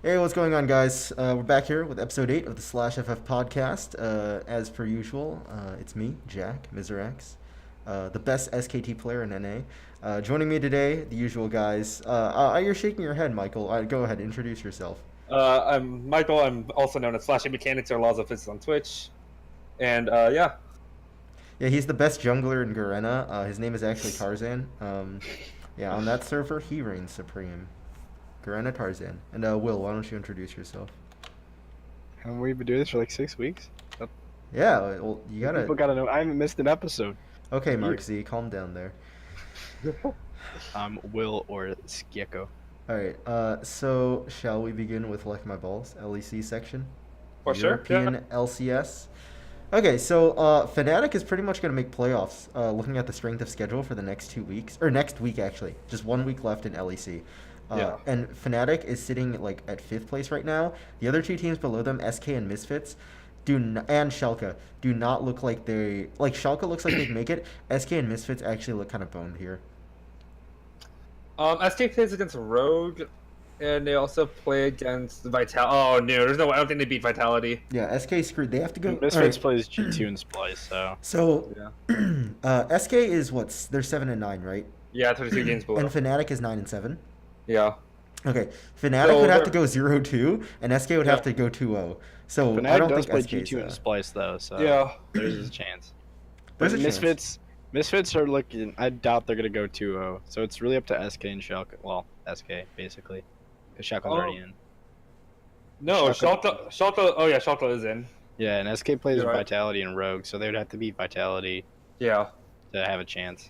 Hey, what's going on, guys? We're back here with episode 8 of the slashff podcast. As per usual, it's me, Jack, miserax, the best SKT player in NA. Joining me today, the usual guys. You're shaking your head, Michael. Go ahead, introduce yourself. I'm Michael. I'm also known as slashff Mechanics or lawsofphysix on Twitch. And yeah. Yeah, he's the best jungler in Garena. His name is actually Tarzan. Yeah, on that server, he reigns supreme. Garena Tarzan. And Will, why don't you introduce yourself? Haven't we been doing this for like 6 weeks? Yeah, well, you gotta... People gotta know. I haven't missed an episode. Okay, Mark Z, calm down there. Will or Skieco. Alright, so shall we begin with Like My Balls, LEC section? For sure, European yeah. LCS. Okay, so Fnatic is pretty much going to make playoffs, looking at the strength of schedule for the next 2 weeks. Or next week, actually. Just 1 week left in LEC. Yeah. And Fnatic is sitting like at 5th place right now. The other two teams below them, SK and Misfits, and Schalke, do not look like they... Like, Schalke looks like they'd make it. SK and Misfits actually look kind of boned here. SK plays against Rogue, and they also play against Vitality. Oh no, there's no way. I don't think they beat Vitality. Yeah, SK screwed. They have to go... Misfits plays G2 and Splice, so... So, Yeah. SK is what? They're 7-9, right? Yeah, 32 games below. And Fnatic is 9-7. Yeah. Okay, Fnatic would have to go 0-2, and SK would have to go 2-0. So Fnatic I don't does think play SK's, G2 and Splice though, so Yeah. there's a chance. There's a But chance. Misfits are looking. I doubt they're gonna go 2-0. So it's really up to SK and Schalke. Well, SK basically, because Schalke's already in. No, Schalke- Schalke. Oh yeah, Schalke is in. Yeah, and SK plays You're right. Vitality and Rogue, so they would have to beat Vitality Yeah. to have a chance.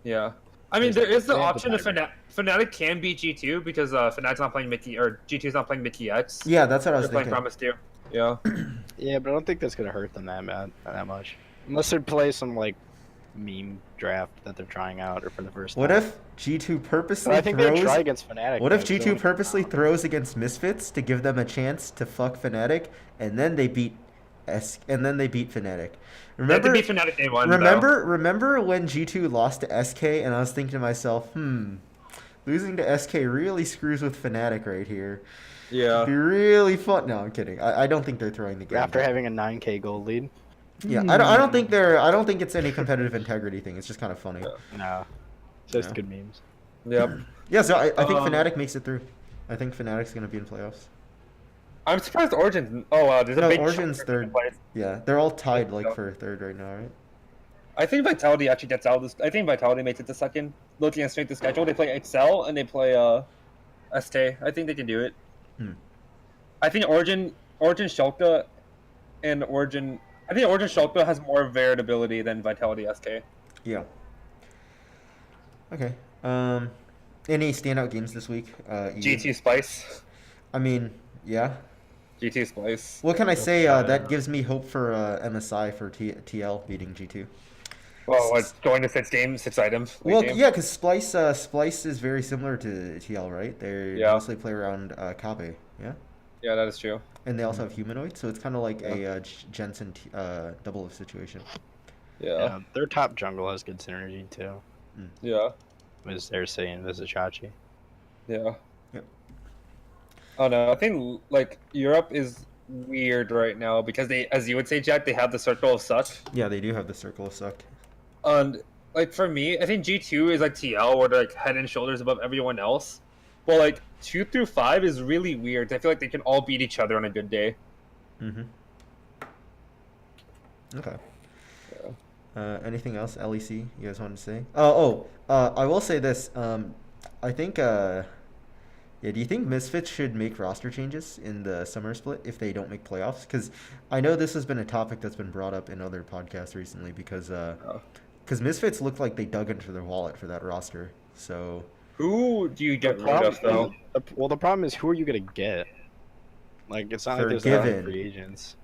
Yeah. I mean, there is the They have the option that tiebreaker. Fnatic can beat G2 because Fnatic's not playing Mickey, or G2's not playing Mickey X. Yeah, that's what I was They're playing thinking. Promise 2. Yeah. Yeah, but I don't think that's gonna hurt them that much, unless they play some like meme draft that they're trying out or for the first time. What if G2 purposely But I think they throws... try against Fnatic. What if though, 'cause they G2 wanna- purposely throws against Misfits to give them a chance to fuck Fnatic, and then they beat and then they beat Fnatic? They have to Remember? beat Fnatic day one. Remember when G2 lost to SK, and I was thinking to myself, losing to SK really screws with Fnatic right here. Though. Yeah. It'd be really fun. No, I'm kidding. I don't think they're throwing the game. After having a 9K gold lead. Yeah, I don't think they're. I don't think it's any competitive integrity thing. It's just kind of funny. No, just Yeah. good memes. Yep. Yeah, so I think Fnatic makes it through. I think Fnatic's gonna be in playoffs. I'm surprised Origin. Oh wow, there's a No, big. Origin's chunk third. of place. Yeah, they're all tied like for third right now, right? I think Vitality actually gets out of this. I think Vitality makes it to second. Looking at strength of schedule, they play Excel and they play ST. I think they can do it. I think Origin Schalke, and Origin. I think Origin Schalke has more variability than Vitality SK. Yeah. Okay. Any standout games this week? GT Spice. I mean, yeah. GT Spice. What can I say? That gives me hope for MSI for TL beating G2. Well, it's going to 6 games, 6 items. Well, game. yeah, because Splice is very similar to TL, right? They mostly play around Kabe, yeah? Yeah, that is true. And they also have Humanoid, so it's kind of like a Jensen double situation. Yeah. Their top jungle has good synergy too. Yeah. Was they're saying Vizichachi. Yeah. Yep. Oh no, I think like Europe is weird right now because they, as you would say, Jack, they have the circle of suck. Yeah, they do have the circle of sucked. And like for me, I think G2 is like TL, where they're like head and shoulders above everyone else. Well, like 2 through 5 is really weird. I feel like they can all beat each other on a good day. Okay. Yeah. Anything else, LEC, you guys want to say? I will say this. I think, do you think Misfits should make roster changes in the summer split if they don't make playoffs? Because I know this has been a topic that's been brought up in other podcasts recently because Misfits look like they dug into their wallet for that roster. So Who do you get rid of though? Well, the problem is who are you gonna get? Like it's not They're like there's a lot given. of free agents.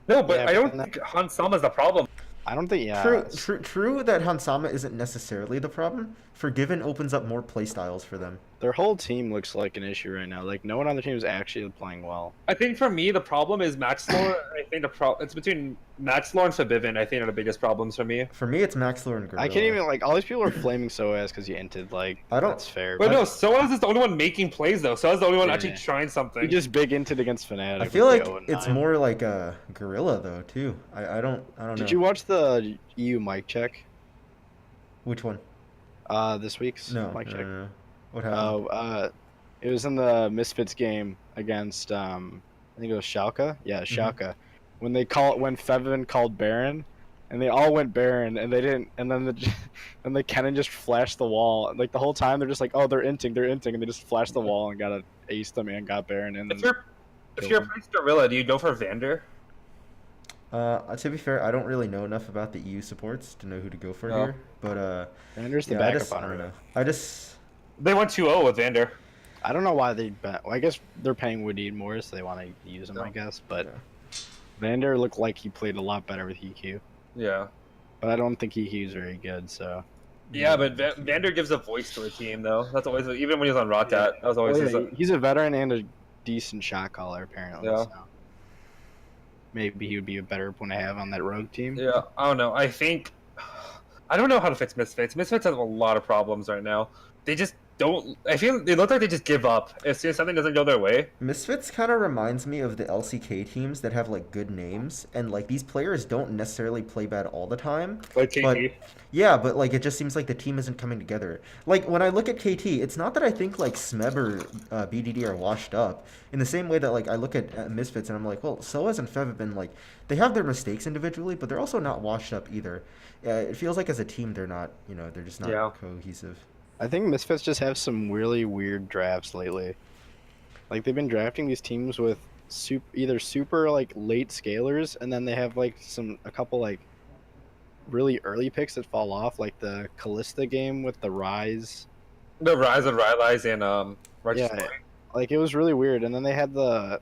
No, but Yeah, I don't but then think Hansama's the problem. I don't think True that Hansama isn't necessarily the problem. Forgiven opens up more playstyles for them. Their whole team looks like an issue right now. Like no one on the team is actually playing well. I think for me the problem is match score. I think it's between Max Lawrence and Vivin, I think, are the biggest problems for me. For me, it's Maxlor and Gorilla. I can't even, like, all these people are flaming SOAS because you inted, like, I don't- that's fair. But no, Soaz is the only one making plays, though. Soaz is the only one actually Yeah. trying something. He just big inted against Fnatic. I feel with like the 0 and it's 9. more like a Gorilla though too. I don't know. Did you watch the EU mic check? Which one? This week's No. mic check? No. What happened? Oh, it was in the Misfits game against I think it was Schalke. Yeah, Schalke. When Fevin called Baron, and they all went Baron, and they didn't, and then the Kennen just flashed the wall. Like the whole time, they're just like, oh, they're inting, and they just flashed the wall and got a ace them and got Baron. And If you're playing Gorilla, do you go for Vander? To be fair, I don't really know enough about the EU supports to know who to go for here. But Vander's the I backup just, I on don't her. know. I just They went 2-0 with Vander. I don't know why they bet. Well, I guess they're paying Woodie more, so they want to use him. I guess, but Vander looked like he played a lot better with EQ. Yeah. But I don't think EQ is very good. So Yeah, but Vander gives a voice to a team, though. That's always, even when he was on Rocket, that was always he's a veteran and a decent shot caller apparently. Yeah. So maybe he would be a better one to have on that rogue team. Yeah, I don't know. I don't know how to fix Misfits. Misfits have a lot of problems right now. They just don't. I feel they look like they just give up as soon as something doesn't go their way. Misfits kind of reminds me of the LCK teams that have like good names, and like these players don't necessarily play bad all the time. Like KT. But yeah, but like it just seems like the team isn't coming together. Like when I look at KT, it's not that I think like Smeb or BDD are washed up. In the same way that like I look at Misfits and I'm like, well, Soaz and Fev have been like they have their mistakes individually, but they're also not washed up either. It feels like as a team they're not, they're just not cohesive. I think Misfits just have some really weird drafts lately. Like they've been drafting these teams with either super like late scalers, and then they have like a couple like really early picks that fall off, like the Callista game with the Rise. The Rise of Rylai's and Righteous Yeah, Boy. like it was really weird. And then they had the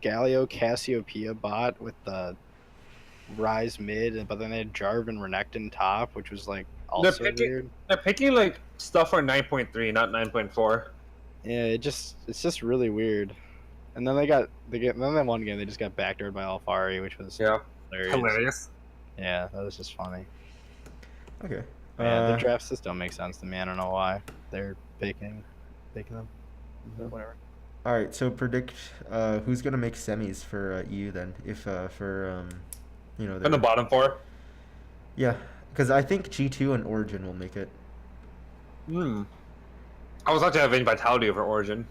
Galio Cassiopeia bot with the Rise mid, but then they had Jarvan Renekton top, which was like also weird. They're picking like stuff for 9.3, not 9.4. Yeah, it's just really weird. And then then one game they just got backdoored by Alfari, which was Hilarious. Yeah, that was just funny. Okay. Yeah, their drafts just don't make sense to me. I don't know why they're picking them. But whatever. All right, so predict who's gonna make semis for EU then? If In the bottom four. Yeah, because I think G2 and Origin will make it. I was actually having Vitality over Origin.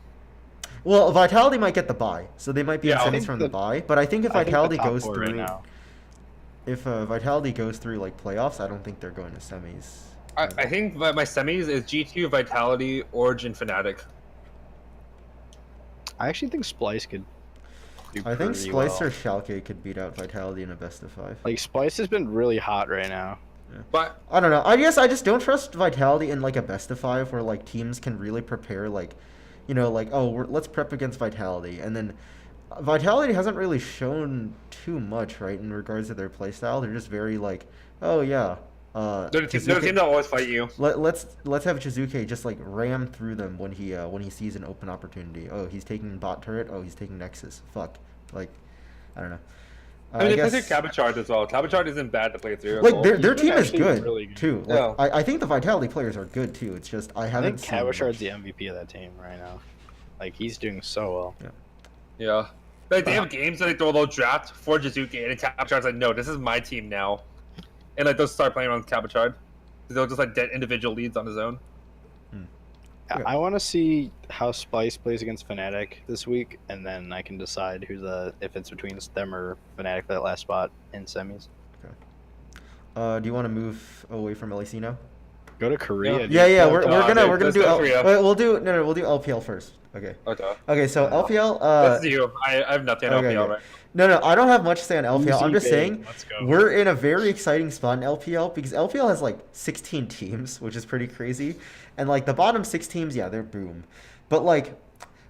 Well, Vitality might get the bye, so they might be in I semis think from the bye. But I think if Vitality goes right through, now. if Vitality goes through like playoffs, I don't think they're going to semis. I think my semis is G2, Vitality, Origin, Fnatic. I actually think Splice could do I think pretty Splice well. or Schalke could beat out Vitality in a best of 5. Like Splice has been really hot right now. But I don't know. I guess I just don't trust Vitality in like a best of 5 where like teams can really prepare like, like let's prep against Vitality, and then Vitality hasn't really shown too much right in regards to their playstyle. They're just very like, oh yeah. they're the team that always fight you. Let's have Chizuke just like ram through them when he sees an open opportunity. Oh, he's taking bot turret. Oh, he's taking Nexus. Fuck. Like, I don't know. I mean, they play through Cabochard as well. Cabochard isn't bad to play through. Like their team is actually good, really good. too. Like, Yeah. I think the Vitality players are good too. It's just I I haven't think seen Cabochard's much. the MVP of that team right now. Like he's doing so well. Yeah. Like, they have games that they throw a little draft for Jizuke, and Cabochard's like, no, this is my team now. And like they'll start playing around Cabochard. They'll just like get individual leads on his own. Okay. I want to see how Splice plays against Fnatic this week, and then I can decide if it's between them or Fnatic for that last spot in semis. Do you want to move away from LEC now? Go to Korea. dude. Yeah. We're gonna let's do. go Korea. We'll do LPL first. Okay. Okay. So LPL. That's you. I have nothing on Okay, LPL okay. right. No, I don't have much to say on LPL. I'm just Easy saying big. Let's go. we're in a very exciting spot in LPL because LPL has like 16 teams, which is pretty crazy. And like the bottom 6 teams, yeah, they're boom. But like,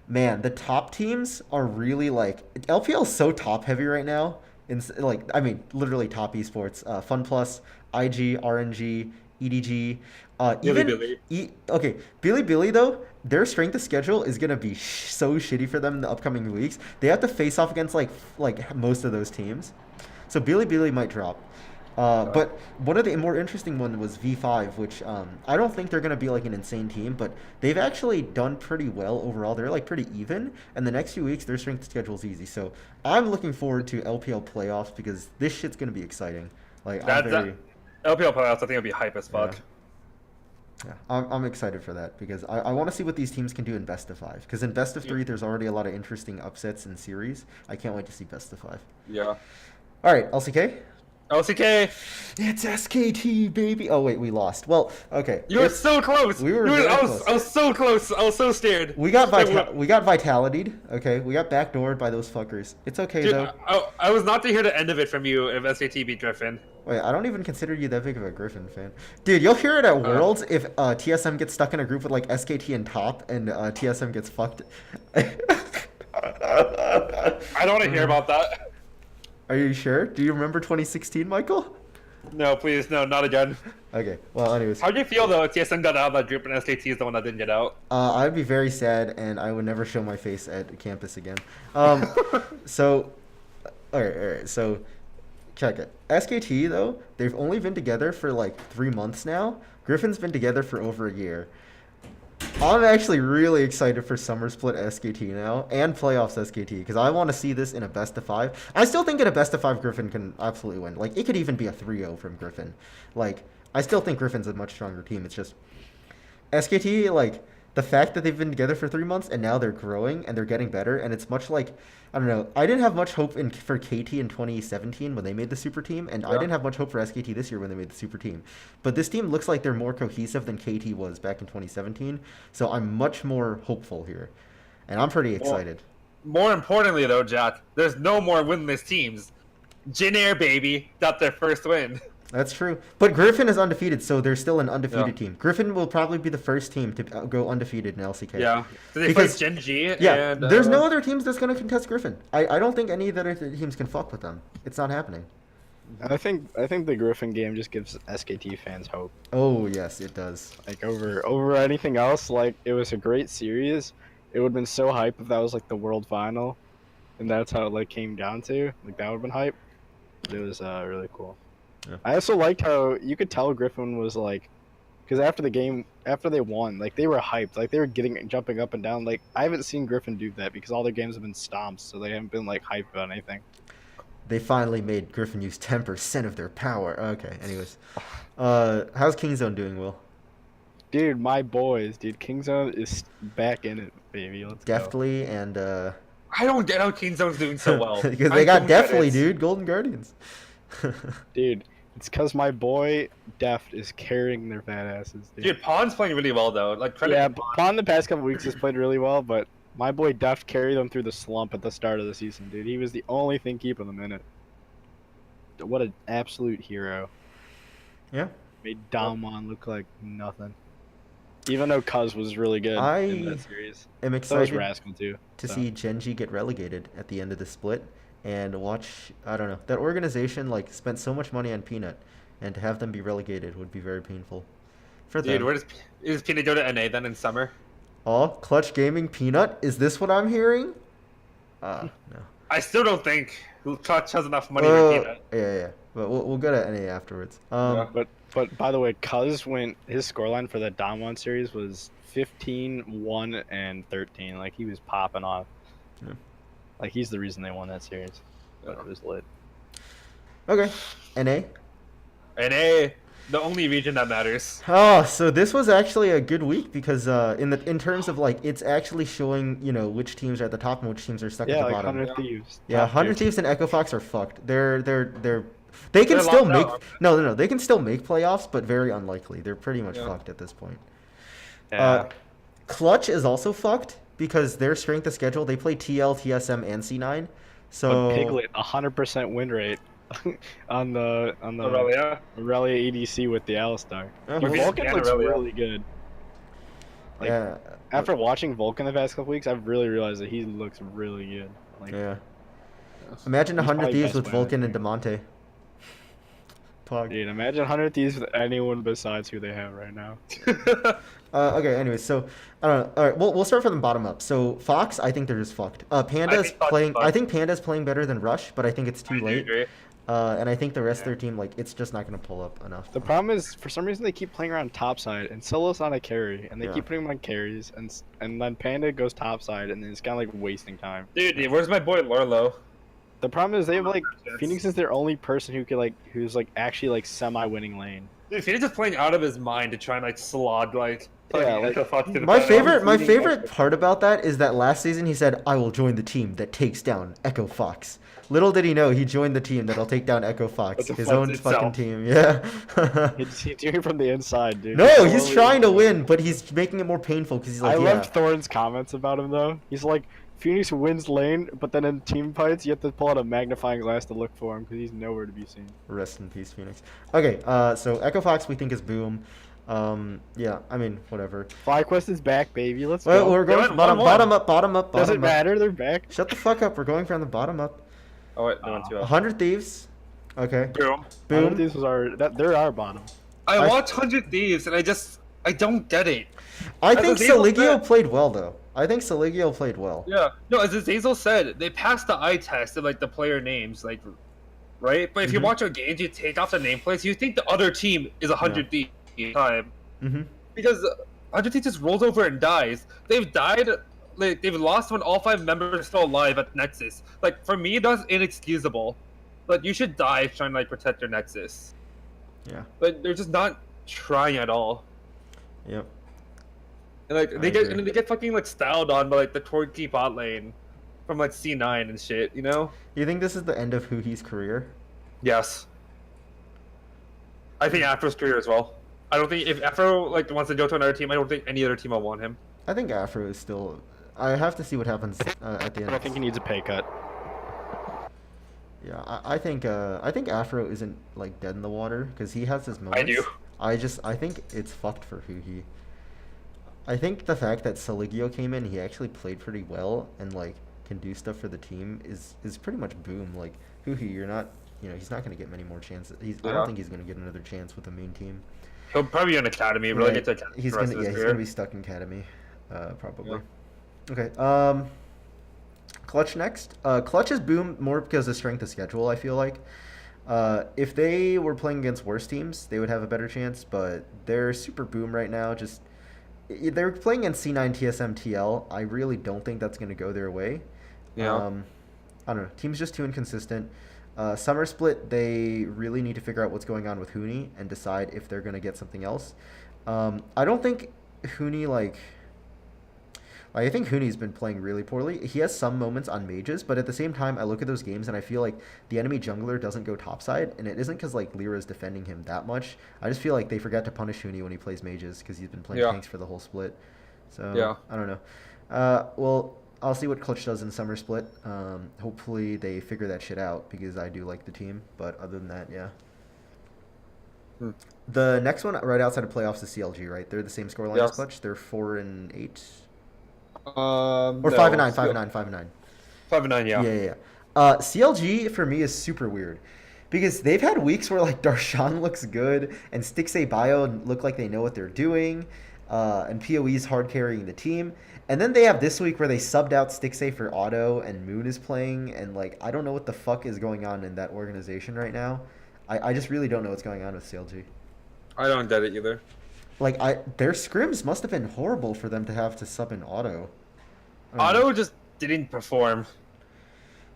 man, the top teams are really like LPL is so top heavy right now. Literally top esports. FunPlus, IG, RNG, EDG, Billy though, their strength of schedule is gonna be so shitty for them in the upcoming weeks. They have to face off against like most of those teams. So Bilibili might drop. But one of the more interesting one was V5, which I don't think they're going to be like an insane team, but they've actually done pretty well overall. They're like pretty even, and the next few weeks their strength schedule's easy. So I'm looking forward to LPL playoffs because this shit's going to be exciting. Like LPL playoffs, I think it'll be hype as fuck. Yeah, I'm excited for that because I want to see what these teams can do in best of 5. Because in best of 3, there's already a lot of interesting upsets in series. I can't wait to see best of 5. Yeah. All right, LCK. LCK. It's SKT, baby. Oh wait, we lost. Well, okay. You were so close. We were very close. I was so close. I was so scared. We got vitalitied. Okay, we got backdoored by those fuckers. It's okay Dude, though. I was not to hear the end of it from you if SKT beat Griffin. Wait, I don't even consider you that big of a Griffin fan, dude. You'll hear it at Worlds if TSM gets stuck in a group with like SKT and top, and TSM gets fucked. I don't want to hear about that. Are you sure? Do you remember 2016, Michael? No, please, no, not again. Okay. Well, anyways. How do you feel though if TSM got out of that group and SKT is the one that didn't get out? I'd be very sad, and I would never show my face at campus again. So, all right. So, check it. SKT though, they've only been together for like 3 months now. Griffin's been together for over a year. I'm actually really excited for Summer Split SKT now and playoffs SKT because I want to see this in a best of 5. I still think in a best of 5 Griffin can absolutely win. Like it could even be a 3-0 from Griffin. Like I still think Griffin's a much stronger team. It's just SKT, like the fact that they've been together for 3 months and now they're growing and they're getting better, and it's much like, I don't know, I didn't have much hope for KT in 2017 when they made the super team, and I didn't have much hope for SKT this year when they made the super team. But this team looks like they're more cohesive than KT was back in 2017, so I'm much more hopeful here, and I'm pretty excited. More importantly though, Jack, there's no more winless teams. Jin Air, baby, got their first win. That's true. But Griffin is undefeated, so they're still an undefeated team. Griffin will probably be the first team to go undefeated in LCK. Yeah. So they play Gen G. Yeah, and, there's no other teams that's going to contest Griffin. I don't think any of the other teams can fuck with them. It's not happening. I think the Griffin game just gives SKT fans hope. Oh, yes, it does. Like, over anything else, like, it was a great series. It would have been so hype if that was, like, the world final. And that's how it, like, came down to. Like, that would have been hype. But it was really cool. Yeah. I also liked how you could tell Griffin was like, because after the game, after they won, like they were hyped, like they were jumping up and down. Like I haven't seen Griffin do that because all their games have been stomps, so they haven't been like hyped about anything. They finally made Griffin use 10% of their power. Okay, anyways, how's Kingzone doing, Will? Dude, my boys, dude, Kingzone is back in it, baby. Let's Deftly go. and I don't get how Kingzone's doing so well. Because they got Deftly, dude. Golden Guardians. Dude, it's because my boy Deft is carrying their fat asses. Dude, Pawn's playing really well though. Like Pawn the past couple weeks has played really well, but my boy Deft carried them through the slump at the start of the season, dude. He was the only thing keeping them in it. What an absolute hero. Yeah. Made Damwon look like nothing. Even though Cuz was really good in that series. I'm excited Rascal too, to see Genji get relegated at the end of the split. And watch, I don't know, that organization like spent so much money on Peanut, and to have them be relegated would be very painful for them. Dude, where does Peanut go to NA then in summer? Oh, Clutch Gaming Peanut? Is this what I'm hearing? No. I still don't think Clutch has enough money for Peanut. Yeah. But we'll go to NA afterwards. But by the way, Cuz his scoreline for the Damwon series was 15, 1, and 13. Like he was popping off. Yeah. Like, he's the reason they won that series. It was lit. Okay. NA? NA, the only region that matters. Oh, so this was actually a good week because in terms of, like, it's actually showing, you know, which teams are at the top and which teams are stuck at the like bottom. 100 Thieves. Yeah, 100 Thieves and Echo Fox are fucked. They can still make... No. They can still make playoffs, but very unlikely. They're pretty much fucked at this point. Yeah. Clutch is also fucked. Because their strength of schedule, they play TL, TSM, and C9. So but Piglet, 100% win rate on the Aurelia ADC with the Alistar. Vulcan looks really good. Like, yeah. After watching Vulcan the past couple weeks, I've really realized that he looks really good. Like, yeah. Imagine 100 Thieves with Vulcan and Demonte. Dude, imagine 100 Thieves with anyone besides who they have right now. Okay, anyways, so I don't know. All right, we'll start from the bottom up. So Fox, I think they're just fucked. Panda's playing. I think Panda's playing better than Rush, but I think it's too late. And I think the rest of their team, like, it's just not gonna pull up enough. The problem is, for some reason, they keep playing around topside, and Solo's not a carry, and they Yeah. keep putting him on carries, and then Panda goes topside, and then it's kind of like wasting time. Dude, where's my boy Lorlo? The problem is they have like Yes. Phoenix is their only person who could who's like actually like semi-winning lane. Dude, Phoenix is playing out of his mind to try and like slog like. Yeah, like, My favorite part about that is that last season he said, "I will join the team that takes down Echo Fox." Little did he know he joined the team that'll take down Echo Fox, That his defends own fucking itself. team. Yeah. He's doing it from the inside, dude. No, he's slowly- trying to win, but he's making it more painful because he's I like, yeah. loved Thorne's comments about him though. He's like, Phoenix wins lane, but then in team fights you have to pull out a magnifying glass to look for him because he's nowhere to be seen. Rest in peace, Phoenix. Okay, so Echo Fox we think is boom. Yeah, I mean, whatever. FlyQuest is back, baby. Let's Well, go. we're going went bottom, 1-1. bottom up, bottom up, bottom Doesn't up. matter. They're back. Shut the fuck up. We're going from the bottom up. Oh wait, they went too up. 100 Thieves. Okay. Boom. Boom. This was they're our bottom. I I- watched 100 Thieves and I don't get it. I As think Azazel Saligio said- played well, though. I think Saligio played well. Yeah. No, as Azazel said, they passed the eye test of like the player names, like, right? But if you Mhm. watch our games, you take off the nameplates, you think the other team is 100 Thieves time. Mm-hmm. Because 100 Thieves just rolls over and dies. They've died, like, they've lost when all 5 members are still alive at Nexus. Like, for me, that's inexcusable. Like, you should die trying to, like, protect your Nexus. Yeah. But they're just not trying at all. Yep. And like I they get agree. and they get fucking like styled on by like the Torquay bot lane from like C9 and shit, you know? You think this is the end of Huhi's career? Yes. I think Afro's career as well. I don't think if Afro like wants to go to another team, I don't think any other team will want him. I think Afro is still. I have to see what happens at the end. I think he needs a pay cut. Yeah, I think Afro isn't like dead in the water because he has his moments. do. I think it's fucked for Huhi. I think the fact that Saligio came in, he actually played pretty well and like can do stuff for the team is pretty much boom. Like Huhi, you're not, he's not gonna get many more chances. I Yeah. don't think he's gonna get another chance with the main team. He'll probably be an academy, really Right. get to academy He's for the rest gonna of his he's career. gonna be stuck in academy, probably. Yeah. Okay. Clutch next. Clutch is boom more because of strength of schedule. I feel like. If they were playing against worse teams, they would have a better chance. But they're super boom right now. Just they're playing against C9 TSM TL. I really don't think that's gonna go their way. Yeah. I don't know. Team's just too inconsistent. Summer split, they really need to figure out what's going on with Huni and decide if they're gonna get something else. I don't think Huni I think Huni's been playing really poorly. He has some moments on mages, but at the same time, I look at those games and I feel like the enemy jungler doesn't go topside, and it isn't because like Lyra's defending him that much. I just feel like they forget to punish Huni when he plays mages because he's been playing Yeah. tanks for the whole split. So Yeah. I don't know. Well, I'll see what Clutch does in summer split. Hopefully they figure that shit out because I do like the team. But other than that, yeah. Hmm. The next one right outside of playoffs is CLG, right? They're the same scoreline Yes. as Clutch. They're 4-8. Or Or 5-9, 5-9, 5-9. 5-9, yeah. Yeah. CLG for me is super weird because they've had weeks where like Darshan looks good and Stixay Bio look like they know what they're doing, and PoE's hard carrying the team. And then they have this week where they subbed out Stixay for Auto and Moon is playing, and like I don't know what the fuck is going on in that organization right now. I just really don't know what's going on with CLG. I don't get it either. Like their scrims must have been horrible for them to have to sub in Auto. I don't know. Auto just didn't perform.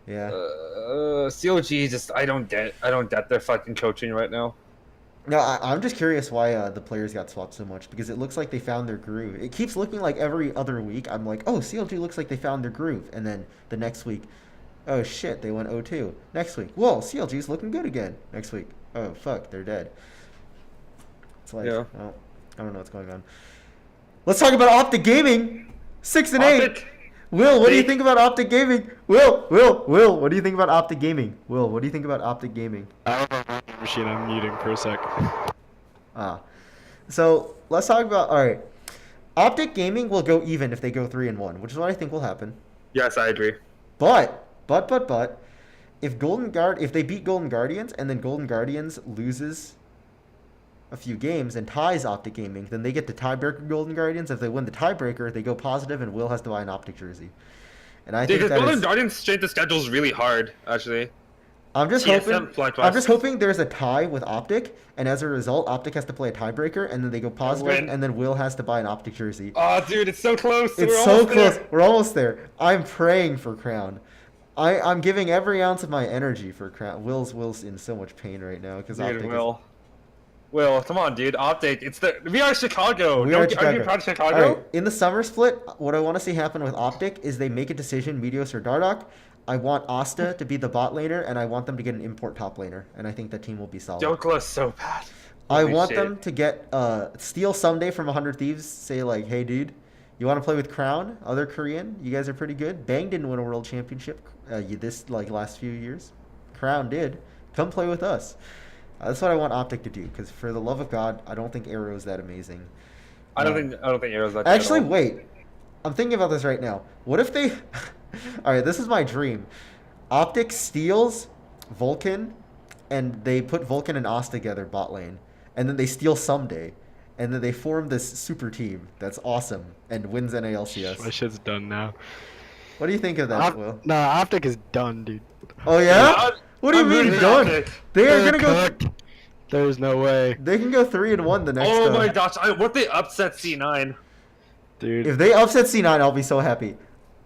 Yeah. COG just I don't get their fucking coaching right now. No, I'm just curious why the players got swapped so much because it looks like they found their groove. It keeps looking like every other week I'm like, oh, CLG looks like they found their groove, and then the next week, oh shit, they went 0-2. Next week, whoa, CLG's looking good again. Next week, oh fuck, they're dead. It's like, Yeah. well, I don't know what's going on. Let's talk about Optic Gaming, 6-8. Optic. Will, what do you Big. think about Optic Gaming? Will, what do you think about Optic Gaming? Will, what do you think about Optic Gaming? I don't know my machine. I'm muting for a sec. So let's talk about. All right, Optic Gaming will go even if they go 3-1, which is what I think will happen. Yes, I agree. But, if they beat Golden Guardians and then Golden Guardians loses a few games and ties Optic Gaming, then they get to tiebreaker Golden Guardians. If they win the tiebreaker, they go positive, and Will has to buy an Optic jersey. And I Dude, think because that Golden is, Guardians strength of schedule is really hard, actually. I'm just TSM hoping. Flight I'm just West. hoping there's a tie with Optic, and as a result, Optic has to play a tiebreaker, and then they go positive, win. and then Will has to buy an Optic jersey. Oh, dude, it's so close. It's We're so almost close. there. We're almost there. I'm praying for Crown. I'm giving every ounce of my energy for Crown. Will's in so much pain right now because Optic Dude, is. Will, come on, dude. Optic. We are Chicago. We are Are you Chicago. proud of Chicago? All right, in the summer split, what I want to see happen with Optic is they make a decision, Meteos or Dardoch. I want Asta to be the bot laner, and I want them to get an import top laner, and I think the team will be solid. Dokla so bad. I Holy want shit. them to get steal someday from 100 Thieves. Say like, hey, dude, you want to play with Crown? Other Korean, you guys are pretty good. Bang didn't win a world championship this last few years. Crown did. Come play with us. That's what I want Optic to do. Because for the love of God, I don't think Arrow is that amazing. I don't think Arrow's that good Actually, at all. wait. I'm thinking about this right now. What if they? All right, this is my dream. Optic steals Vulcan, and they put Vulcan and Oz together bot lane, and then they steal someday, and then they form this super team that's awesome and wins My NALCS. shit's done now. What do you think of that, Will? Nah, Optic is done, dude. Oh yeah? Yeah, What do you I'm mean rooting for done? Optic. They are They're gonna go. cooked. There's no way, They can go 3-1 the next. Oh my gosh! What if they upset C9? dude. If they upset C9, I'll be so happy.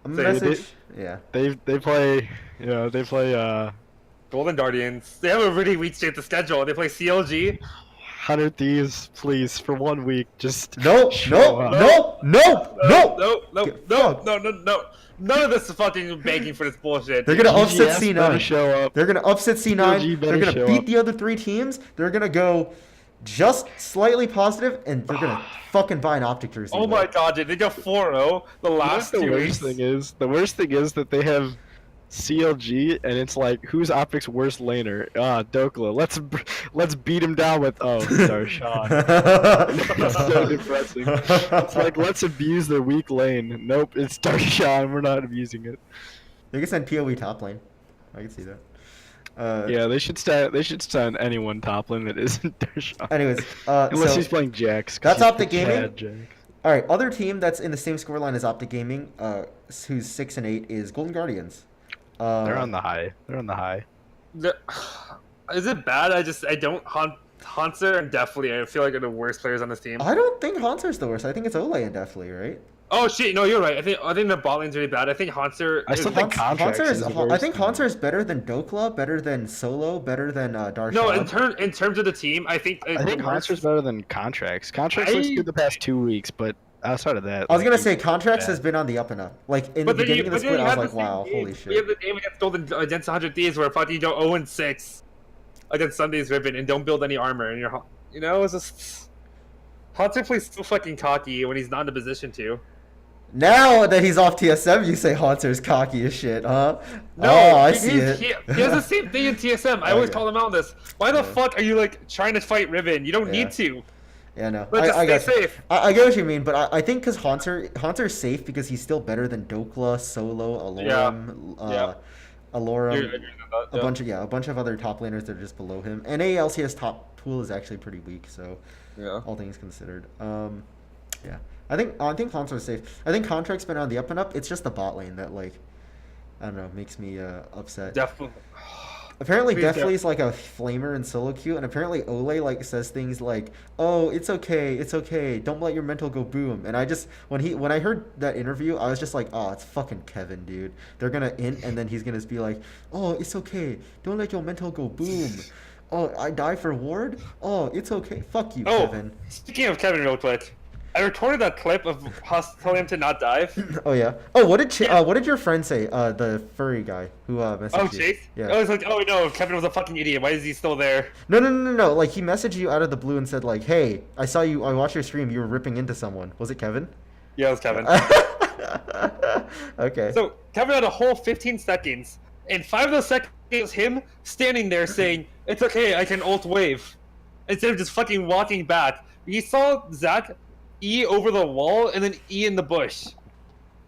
A Say, message. Yeah. They play, you know, they play Golden Guardians. They have a really weak strength of schedule. They play CLG. 100 Thieves, please, for 1 week. Just No, show no, up. no, no, no. No. Get No. fucked. No. None of this is fucking begging for this bullshit. They're gonna upset GGS better C9. show up. They're gonna upset C9. CLG They're better gonna show beat up. the other 3 teams. They're gonna go just slightly positive, and they're gonna fucking buy an Optic jersey. Oh my god, dude! They go 4-0 the You know what last the 2 worst weeks. thing is? The worst thing is that they have CLG, and it's like, who's Optic's worst laner? Dokla. Let's beat him down with Darshan. It's so depressing. It's like, let's abuse their weak lane. Nope, it's Darshan. We're not abusing it. They can send PoE top lane. I can see that. Yeah, they should send anyone top lane that isn't Darshan. Anyways, Unless so he's playing Jax. 'cause that's he's Optic the Gaming. Chad Jax. all right, other team that's in the same scoreline as Optic Gaming, who's 6-8, is Golden Guardians. They're on the high. They're on the high. Is it bad? I don't. Hanser and Definitely, I feel like are the worst players on this team. I don't think Hanser's the worst. I think it's Ole and Definitely, right? Oh shit! No, you're right. I think the bot lane's really bad. I think Hanser. I still is- think Contracts Hanser is the I worst think team. Hanser is better than Dokla, better than Solo, better than Darshan. No, in terms of the team, I think. I think Hanser's better than Contracts. Contracts looks good the past 2 weeks, but outside of that, I was gonna like, say Contracts bad. has been on the up and up. Like in the But then beginning of the but then split, you I was have like, the same wow, game. holy We have shit. the game against 100 Thieves where fucking you go 0-6 against Sunday's Ribbon and don't build any armor, and it's just Hanser plays so fucking cocky when he's not in a position to. Now that he's off TSM, you say Hanser's cocky as shit, huh? No, oh, I he- see he's- it. He has the same thing in TSM. I always Okay. call him out on this. Why the Yeah. fuck are you like trying to fight Ribbon? You don't Yeah. need to. Yeah, no. But just I stay got you. safe. I get what you mean, but I think because Hanser's safe because he's still better than Dokla, Solo, Alorum, Yeah. Alorum, You're agreeing with that, a bunch of other top laners that are just below him. And ALCS top pool is actually pretty weak, so Yeah. all things considered. Yeah. I think Hanser's safe. I think Contract's been on the up and up. It's just the bot lane that like I don't know, makes me upset. Definitely. Apparently, Please Deathly's like a flamer in solo queue, and apparently Ole like says things like, "Oh, it's okay, don't let your mental go boom." And I just when I heard that interview, I was just like, "Oh, it's fucking Kevin, dude. They're gonna int, and then he's gonna be like, "Oh, it's okay, don't let your mental go boom." Oh, I die for Ward. Oh, it's okay. Fuck you, Oh, Kevin. speaking of Kevin, real quick, I recorded that clip of us telling him to not dive. Oh yeah. Oh, what did your friend say? The furry guy who messaged Oh, you. Chase? Yeah. I was like, oh no, Kevin was a fucking idiot. Why is he still there? No. Like he messaged you out of the blue and said like, "Hey, I watched your stream. You were ripping into someone. Was it Kevin?" Yeah, it was Kevin. Okay. So Kevin had a whole 15 seconds, and 5 of those seconds was him standing there saying, "It's okay, I can ult wave," instead of just fucking walking back. He saw Zach E over the wall and then E in the bush.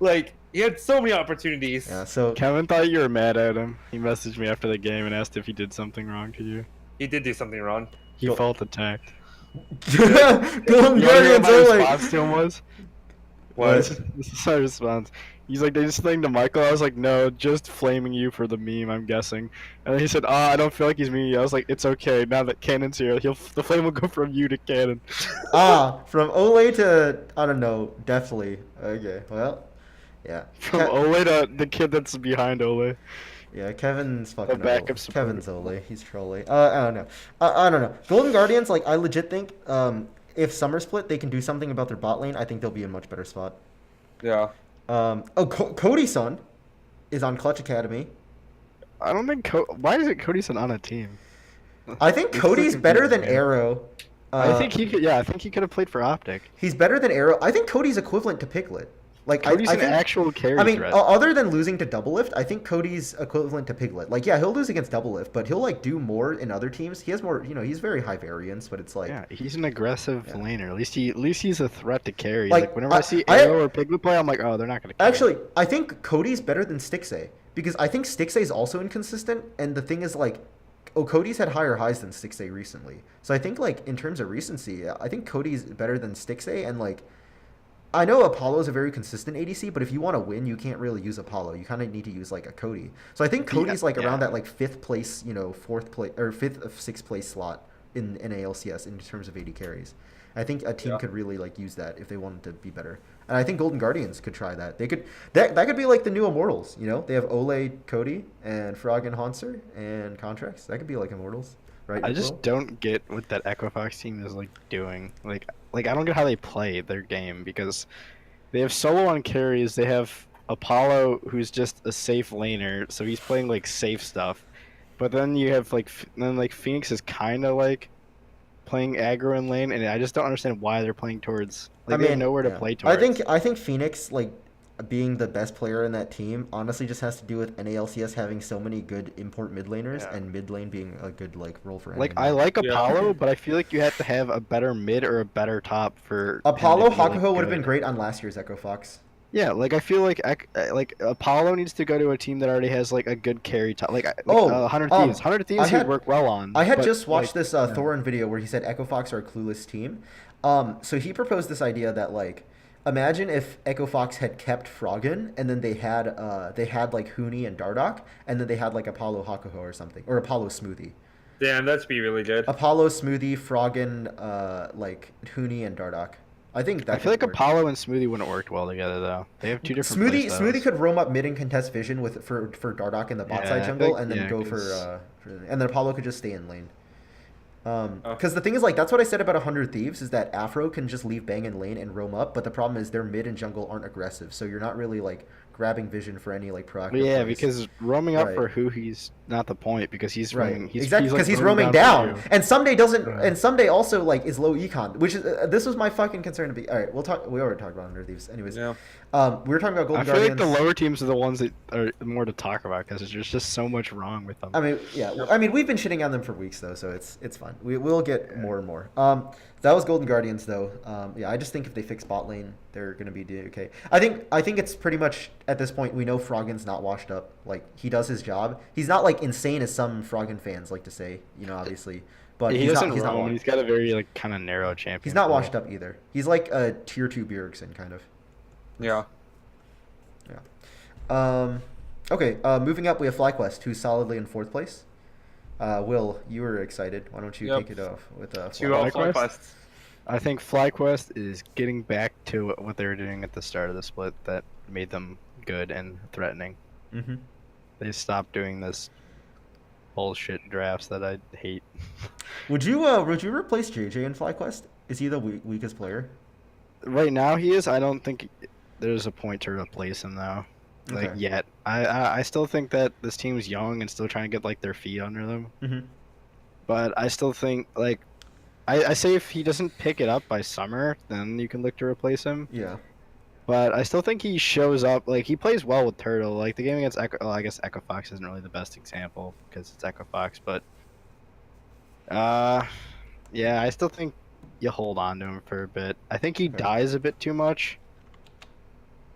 Like he had so many opportunities. Yeah. So Kevin thought you were mad at him. He messaged me after the game and asked if he did something wrong to you. He did do something wrong. He felt attacked. Golden You wanna hear what Guardians my only. response to him was? What? This is my response. He's like, they just saying to Michael. I was like, no, just flaming you for the meme, I'm guessing. And then he said, I don't feel like he's memeing you. I was like, it's okay. Now that Cannon's here, the flame will go from you to Cannon. From Ole to I don't know, definitely. Okay, well, yeah. From Ole to the kid that's behind Ole. Yeah, Kevin's fucking backup Ole. support. Kevin's Ole. He's trolling. I don't know. I don't know. Golden Guardians, like I legit think, if Summer Split they can do something about their bot lane, I think they'll be in a much better spot. Yeah. Cody's son is on Clutch Academy. I don't think why is it Cody's on a team? I think Cody's better than Arrow. I think he could. Yeah, I think he could have played for Optic. He's better than Arrow. I think Cody's equivalent to Piglet. Like Cody's I an think, actual carry I mean, threat. other than losing to Double Lift, I think Cody's equivalent to Piglet. Like, yeah, he'll lose against Double Lift, but he'll like do more in other teams. He has more, he's very high variance, but it's like, Yeah, he's an aggressive laner. At least he's a threat to carry. Like, Like whenever I see Arrow or Piglet play, I'm like, oh, they're not gonna carry. Actually, I think Cody's better than Stixay because I think Stixay is also inconsistent, and the thing is like, Cody's had higher highs than Stixay recently. So I think like in terms of recency, I think Cody's better than Stixay, and like, I know Apollo is a very consistent ADC, but if you want to win, you can't really use Apollo. You kind of need to use like a Cody. So I think Cody's like around that like fifth place, fourth place or fifth of sixth place slot in ALCS in terms of AD carries. I think a team could really like use that if they wanted to be better. And I think Golden Guardians could try that. They could that could be like the new Immortals. They have Ole, Cody, and Frog and Hanser and Contracts. That could be like Immortals, right? I just don't get what that Equifox team is like doing. Like I don't get how they play their game because they have solo on carries. They have Apollo, who's just a safe laner, so he's playing like safe stuff. But then you have like Phoenix is kind of like playing aggro in lane, and I just don't understand why they're playing towards. Like, they have nowhere to play towards. I think Phoenix like being the best player in that team honestly just has to do with NALCS having so many good import mid laners and mid lane being a good like role for. Like I like Apollo, but I feel like you have to have a better mid or a better top for. Apollo Hakuho would have been great on last year's Echo Fox. Yeah, like I feel like Apollo needs to go to a team that already has like a good carry top. Like 100 Thieves. 100 Thieves would work well on. I had just watched this Thorin video where he said Echo Fox are a clueless team. So he proposed this idea that like, imagine if Echo Fox had kept Froggen and then they had like Huni and Dardoch and then they had like Apollo Hakuho or something, or Apollo Smoothie. Damn, that'd be really good. Apollo Smoothie, Froggen, like Huni and Dardoch. I think that. I feel like Apollo and Smoothie wouldn't work well together though. They have two different. Smoothie could roam up mid and contest vision for Dardoch in the bot side jungle, and then go for and then Apollo could just stay in lane. Because the thing is, like, that's what I said about 100 Thieves, is that Afro can just leave Bang in lane and roam up, but the problem is their mid and jungle aren't aggressive, so you're not really, like, grabbing vision for any, like, proactive Yeah, plays. because roaming up for who he's not the point, because he's roaming. Exactly, because he's roaming down. And Someday doesn't, and Someday also, like, is low econ, which is, this was my fucking concern to be. Alright, we already talked about 100 Thieves. Anyways, we were talking about Golden Guardians. I feel like the lower teams are the ones that are more to talk about, because there's just so much wrong with them. I mean, yeah, I mean, we've been shitting on them for weeks, though, so it's fun. We'll get more and more. That was Golden Guardians, though. Yeah, I just think if they fix bot lane, they're gonna be okay. I think it's pretty much at this point we know Froggen's not washed up. Like, he does his job. He's not like insane as some Froggen fans like to say, obviously. But he doesn't roam, and he's got a very like kind of narrow champion. He's not washed up either. He's like a tier 2 Bjergsen kind of. Yeah. Yeah. Okay. Moving up, we have FlyQuest, who's solidly in 4th place. Will, you were excited. Why don't you kick it off with FlyQuest? I think FlyQuest is getting back to what they were doing at the start of the split that made them good and threatening. Mm-hmm. They stopped doing this bullshit drafts that I hate. Would you replace JJ in FlyQuest? Is he the weakest player? Right now he is. I don't think there's a point to replace him though. Like yet. I still think that this team's young and still trying to get like their feet under them. Mm-hmm. But I still think like I say if he doesn't pick it up by summer, then you can look to replace him. Yeah. But I still think he shows up. Like, he plays well with Turtle. Like, the game against Echo... Well, I guess Echo Fox isn't really the best example because it's Echo Fox. But, yeah, I still think you hold on to him for a bit. I think he dies a bit too much.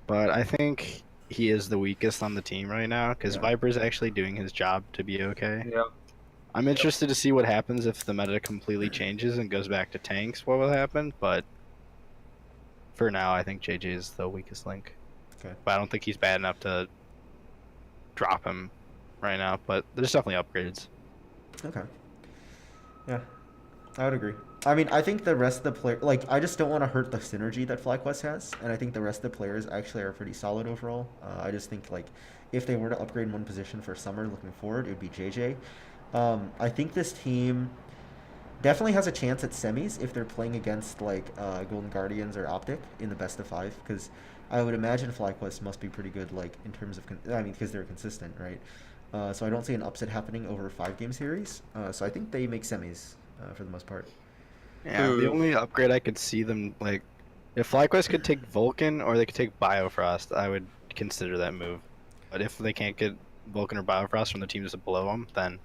But I think he is the weakest on the team right now because Viper's actually doing his job to be okay. Yeah. I'm interested to see what happens if the meta completely changes and goes back to tanks. What will happen? But for now, I think JJ is the weakest link. Okay. But I don't think he's bad enough to drop him right now. But there's definitely upgrades. Okay. Yeah, I would agree. I mean, I think the rest of the player, like, I just don't want to hurt the synergy that FlyQuest has, and I think the rest of the players actually are pretty solid overall. I just think, like, if they were to upgrade one position for summer looking forward, it would be JJ. I think this team definitely has a chance at semis if they're playing against, like, Golden Guardians or Optic in the best of 5, because I would imagine FlyQuest must be pretty good, like, in terms of, because they're consistent, right? So I don't see an upset happening over a 5-game series. So I think they make semis for the most part. Yeah, the only upgrade I could see them, like, if FlyQuest could take Vulcan or they could take Biofrost, I would consider that move. But if they can't get Vulcan or Biofrost from the teams that below them, then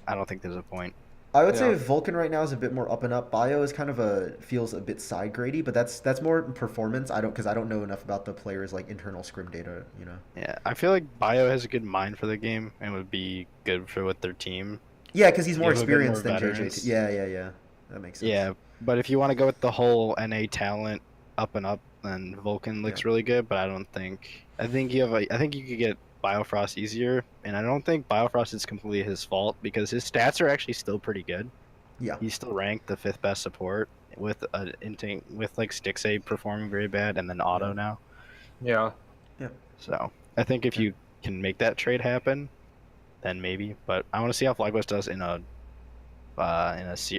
I don't think there's a point. I would say Vulcan right now is a bit more up and up. Bio is kind of feels a bit side grady, but that's more performance. Because I don't know enough about the players' like internal scrim data, you know. Yeah, I feel like Bio has a good mind for the game and would be good for with their team. Yeah, because he's more Give a bit more experienced than veterans. JJ. Yeah. That makes sense. Yeah, but if you want to go with the whole NA talent up and up, then Vulcan looks really good. But I think you could get Biofrost easier, and I don't think Biofrost is completely his fault because his stats are actually still pretty good. Yeah. He's still ranked the 5th best support with like Stixay performing very bad and then Auto now. Yeah. So I think if you can make that trade happen, then maybe. But I want to see how FlyQuest does in a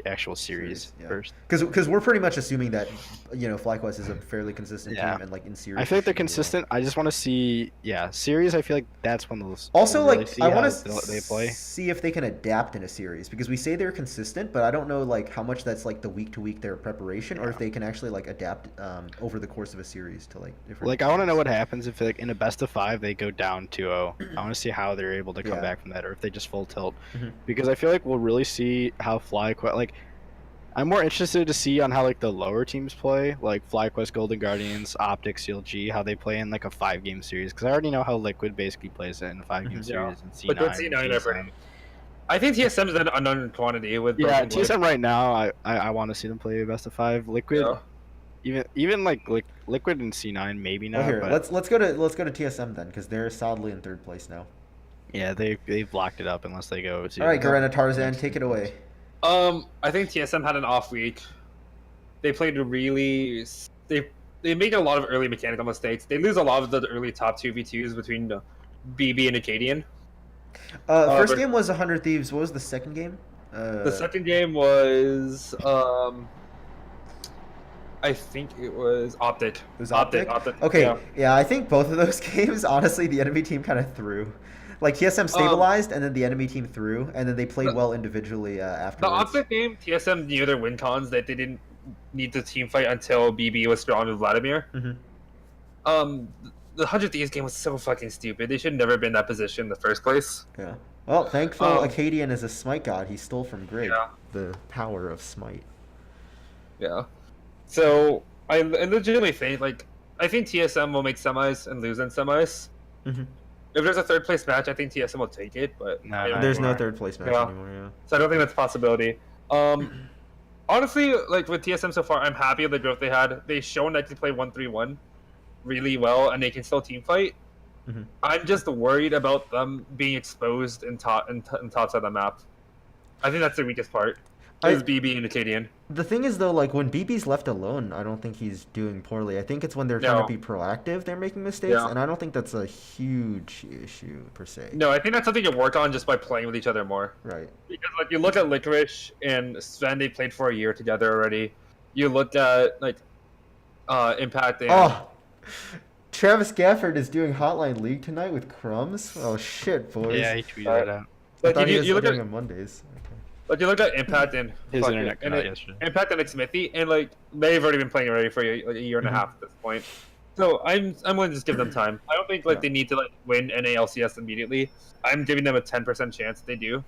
actual series first. Because we're pretty much assuming that FlyQuest is a fairly consistent team, and like in series. I feel like they're should be consistent. I just want to see series. I feel like that's one of those. Also, really like I want to they play. see if they can adapt in a series because we say they're consistent, but I don't know like how much that's like the week to week their preparation, or if they can actually like adapt over the course of a series to like different. Like I want to know what happens if like in a best of 5 they go down 2-0. I want to see how they're able to come back from that, or if they just full tilt, because I feel like we'll really see how FlyQuest like. I'm more interested to see on how like the lower teams play, like FlyQuest, Golden Guardians, Optic, CLG, how they play in like a 5-game series. Because I already know how Liquid basically plays it in a 5-game series. And C9. Liquid C9 I think TSM is an unknown quantity with. TSM right now. I want to see them play best of 5. Liquid, even like Liquid and C9 maybe not. Here, but... let's go to TSM then because they're solidly in 3rd place now. Yeah, they've locked it up unless they go. All right, Garena Tarzan, take it away. I think TSM had an off week. They played they made a lot of early mechanical mistakes. They lose a lot of the early top 2v2s between BB and Acadian. First game was 100 Thieves. What was the second game? The second game was I think it was Optic. It was Optic? Okay, yeah, I think both of those games, honestly, the enemy team kind of threw. Like, TSM stabilized, and then the enemy team threw, and then they played well individually afterwards. The Optic game, TSM knew their win cons, that they didn't need the team fight until BB was drawn with Vladimir. The 100 Thieves game was so fucking stupid. They should never have been in that position in the first place. Yeah. Well, thankful Acadian is a Smite god. He stole from Greg the power of Smite. Yeah. So, I legitimately think, like, I think TSM will make semis and lose in semis. If there's a 3rd place match, I think TSM will take it, but there's no 3rd place match anymore. Yeah. So I don't think that's a possibility. Honestly, like with TSM so far, I'm happy with the growth they had. They've shown that they play 1-3-1 really well, and they can still team fight. I'm just worried about them being exposed in top side of the map. I think that's the weakest part. Is BB and Acadian. The thing is, though, like, when BB's left alone, I don't think he's doing poorly. I think it's when they're trying to be proactive, they're making mistakes, and I don't think that's a huge issue, per se. No, I think that's something you work on just by playing with each other more. Right. Because, like, you look at Licorice and Sven, they played for a year together already. You look at, like, Impact and... Oh! Travis Gafford is doing Hotline League tonight with Crumbs? Oh, shit, boys. Yeah, he tweeted it out. I thought he was doing on Mondays. Like you look at Impact and his internet cut out yesterday. Impact and Smithy, and like they've already been playing already for a year and a half at this point. So I'm going to just give them time. I don't think like they need to like win NALCS immediately. I'm giving them a 10% chance they do,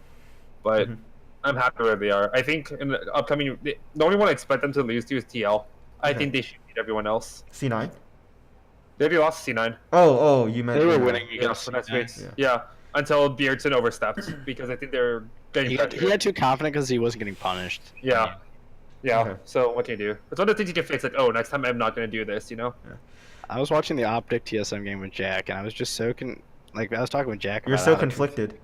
but I'm happy where they are. I think in the upcoming, the only one I expect them to lose to is TL. I think they should beat everyone else. C9. They've lost to C9. Oh, you meant they were winning. Yeah, until Beardson overstepped because I think they're getting. He got too confident because he wasn't getting punished. Yeah. Yeah. Okay. So what can you do? It's one of the things you can fix. Like, oh, next time I'm not going to do this. You know. I was watching the Optic TSM game with Jack, and I was just so like I was talking with Jack You're about so how conflicted.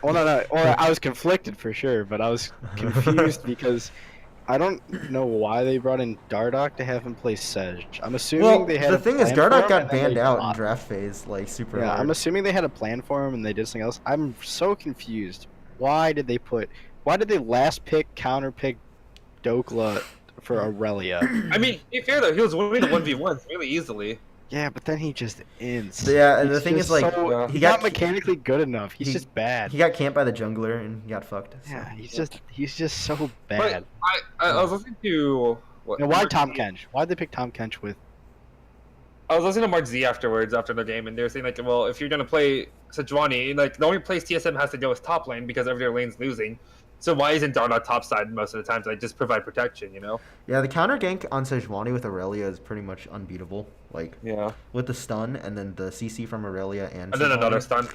well, no, or I was conflicted for sure, but I was confused because I don't know why they brought in Dardoch to have him play Sedge. I'm assuming Well, they had the a thing is, plan for Dardoch him, got and then banned they out in bought- draft phase, like super Yeah, hard. I'm assuming they had a plan for him and they did something else. I'm so confused. Why did they last pick counter pick Dokla for Aurelia? I mean, to be fair though, he was winning the 1v1s really easily. Yeah, but then he just ends. Yeah, and the He's thing is, just like, so, Yeah. he's he got not mechanically good enough. He's he- just bad. He got camped by the jungler and he got fucked. So. Yeah, he's just so But bad. I was listening to what? Now, why Mark Tom Z. Kench? Why'd they pick Tom Kench with? I was listening to Mark Z afterwards after the game, and they were saying like, well, if you're gonna play Sejuani, like the only place TSM has to go is top lane because every other lane's losing. So why isn't Dardoch top side most of the time to like just provide protection? You know? Yeah, the counter gank on Sejuani with Aurelia is pretty much unbeatable. Like, Yeah. with the stun and then the CC from Aurelia and And then Sejuani. another stun.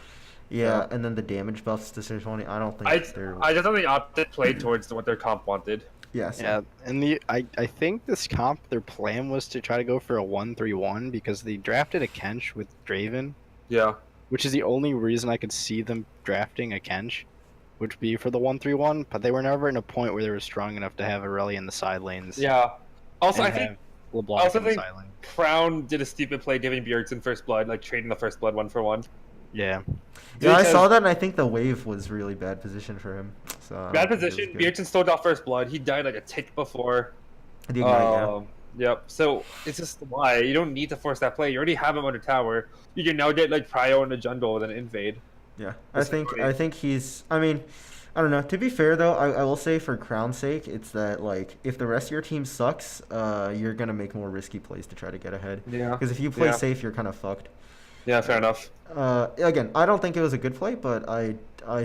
Yeah, Yeah. and then the damage buffs to Sejuani. I don't think I they're. just don't think Optic played towards what their comp wanted. Yeah, so. Yeah, and I think this comp their plan was to try to go for a 1-3-1 because they drafted a Kench with Draven, Yeah. which is the only reason I could see them drafting a Kench, would be for the 1-3-1. But they were never in a point where they were strong enough to have Aurelia in the side lanes. Yeah. Also, and I think have LeBlanc also in the think- side lane. Crown did a stupid play giving Bjergsen first blood, like trading the first blood 1-for-1. Yeah, Yeah, I Because- saw that, and I think the wave was really bad position for him. So I Bad don't think it was position. good. Bjergsen stole off first blood. He died like a tick before. The ignite, yeah. Yep. So it's just why you don't need to force that play. You already have him under tower. You can now get like Prio in the jungle with an invade. Yeah, That's I think he's. I mean, I don't know. To be fair though, I will say for Crown's sake, it's that like if the rest of your team sucks, you're gonna make more risky plays to try to get ahead. Yeah. Because if you play Yeah. safe, you're kind of fucked. Yeah. Fair enough. Again, I don't think it was a good play, but I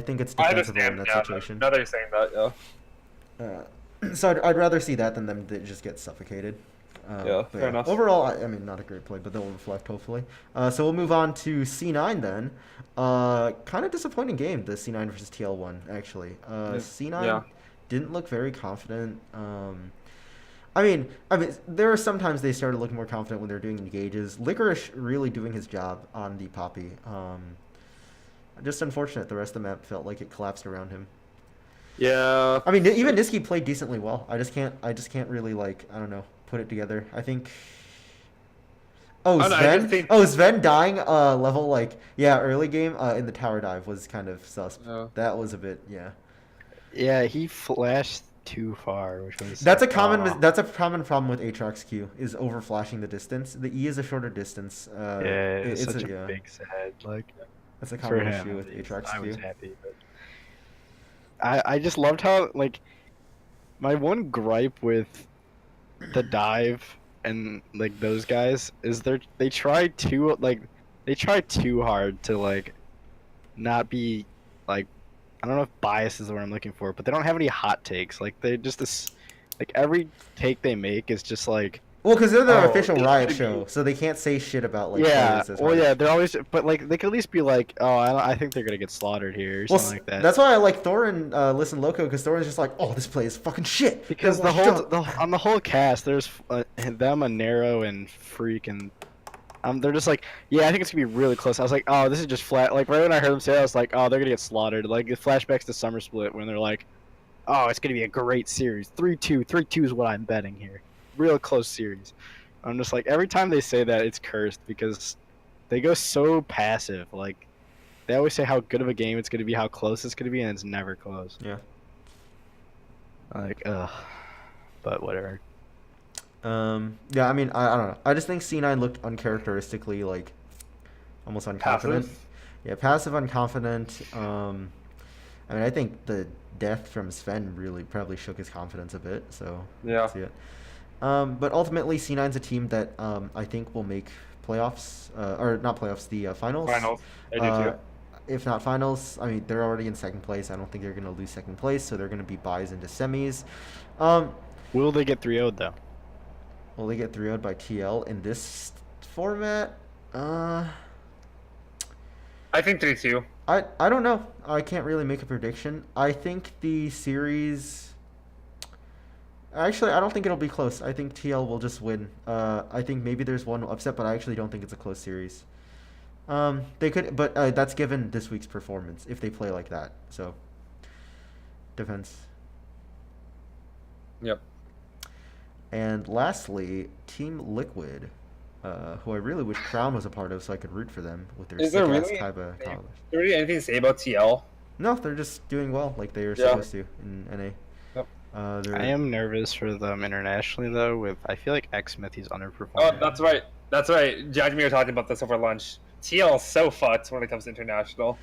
think it's I defensible in understand. that Yeah. situation. Now that you're saying that, yeah. So I'd rather see that than them to just get suffocated. Yeah, But fair enough. Overall, I mean, not a great play, but they'll reflect hopefully. So we'll move on to C9 then. Kind of disappointing game, the C9 versus TL1 actually. C9 Yeah. didn't look very confident. I mean, there are sometimes they started looking more confident when they're doing engages. Licorice really doing his job on the Poppy. Just unfortunate. The rest of the map felt like it collapsed around him. Yeah. I mean, even Niski played decently well. I just can't really like, I don't know, put it together. I think. Oh, I don't know, I Sven. just think- Oh, Sven dying level like early game in the tower dive was kind of sus. Oh. That was a bit yeah, he flashed too far, which was. That's a common problem with Aatrox Q is over flashing the distance. The E is a shorter distance. Yeah, it's such a big sad. Like That's a for common him, issue with at least. Aatrox I was Q. happy, but I just loved how like my one gripe with the dive and like those guys is they try too hard to like not be like I don't know if bias is the word I'm looking for, but they don't have any hot takes. Like they just like every take they make is just like Well, because they're the Oh, official it Riot should show, be- so they can't say shit about like yeah, players as well hard. yeah, they're always but like they could at least be like, oh, I think they're gonna get slaughtered here or Well, something like that. that's why I like Thorin Listen Loco, because Thorin's just like, oh, this play is fucking shit. Because Get washed up. on the whole cast, there's them, a Narrow, and Freak, and they're just like, yeah, I think it's gonna be really close. I was like, oh, this is just flat. Like right when I heard them say that, I was like, oh, they're gonna get slaughtered. Like it flashbacks to Summer Split when they're like, oh, it's gonna be a great series. 3-2, 3-2 is what I'm betting here. Real close series. I'm just like, every time they say that, it's cursed because they go so passive. Like they always say how good of a game it's gonna be, how close it's gonna be, and it's never close. Yeah. Like, ugh. But whatever. Yeah, I mean, I don't know. I just think C9 looked uncharacteristically like almost unconfident. Passive. Yeah, passive, unconfident. I mean, I think the death from Sven really probably shook his confidence a bit. So Yeah. see it. But ultimately, C9's a team that I think will make playoffs, or not playoffs, the finals. Finals. I do too. If not finals, I mean, they're already in second place. I don't think they're going to lose second place, so they're going to be buys into semis. Will they get 3-0'd though? Will they get 3-0'd by TL in this format? I think 3-2. I don't know. I can't really make a prediction. I think the series. Actually, I don't think it'll be close. I think TL will just win. I think maybe there's one upset, but I actually don't think it's a close series. They could, but that's given this week's performance if they play like that. So, depends. Yep. And lastly, Team Liquid, who I really wish Crown was a part of, so I could root for them with their Is there sick-ass really Kaiba collars. Is there really anything to say about TL? No, they're just doing well, like they were Yeah. supposed to in NA. Yep. I am nervous for them internationally though. With I feel like Xmithy's Oh, underperforming. that's right. That's right. Judge and me were talking about this over lunch. TL is so fucked when it comes to international.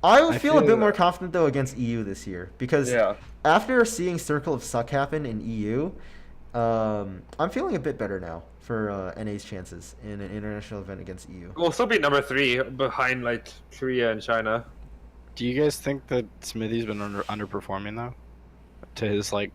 I would I feel a bit feel- more confident though against EU this year because Yeah. after seeing Circle of Suck happen in EU, I'm feeling a bit better now for NA's chances in an international event against E EU. We'll still be number 3 behind like Korea and China. Do you guys think that Smithy's been underperforming though? To his like,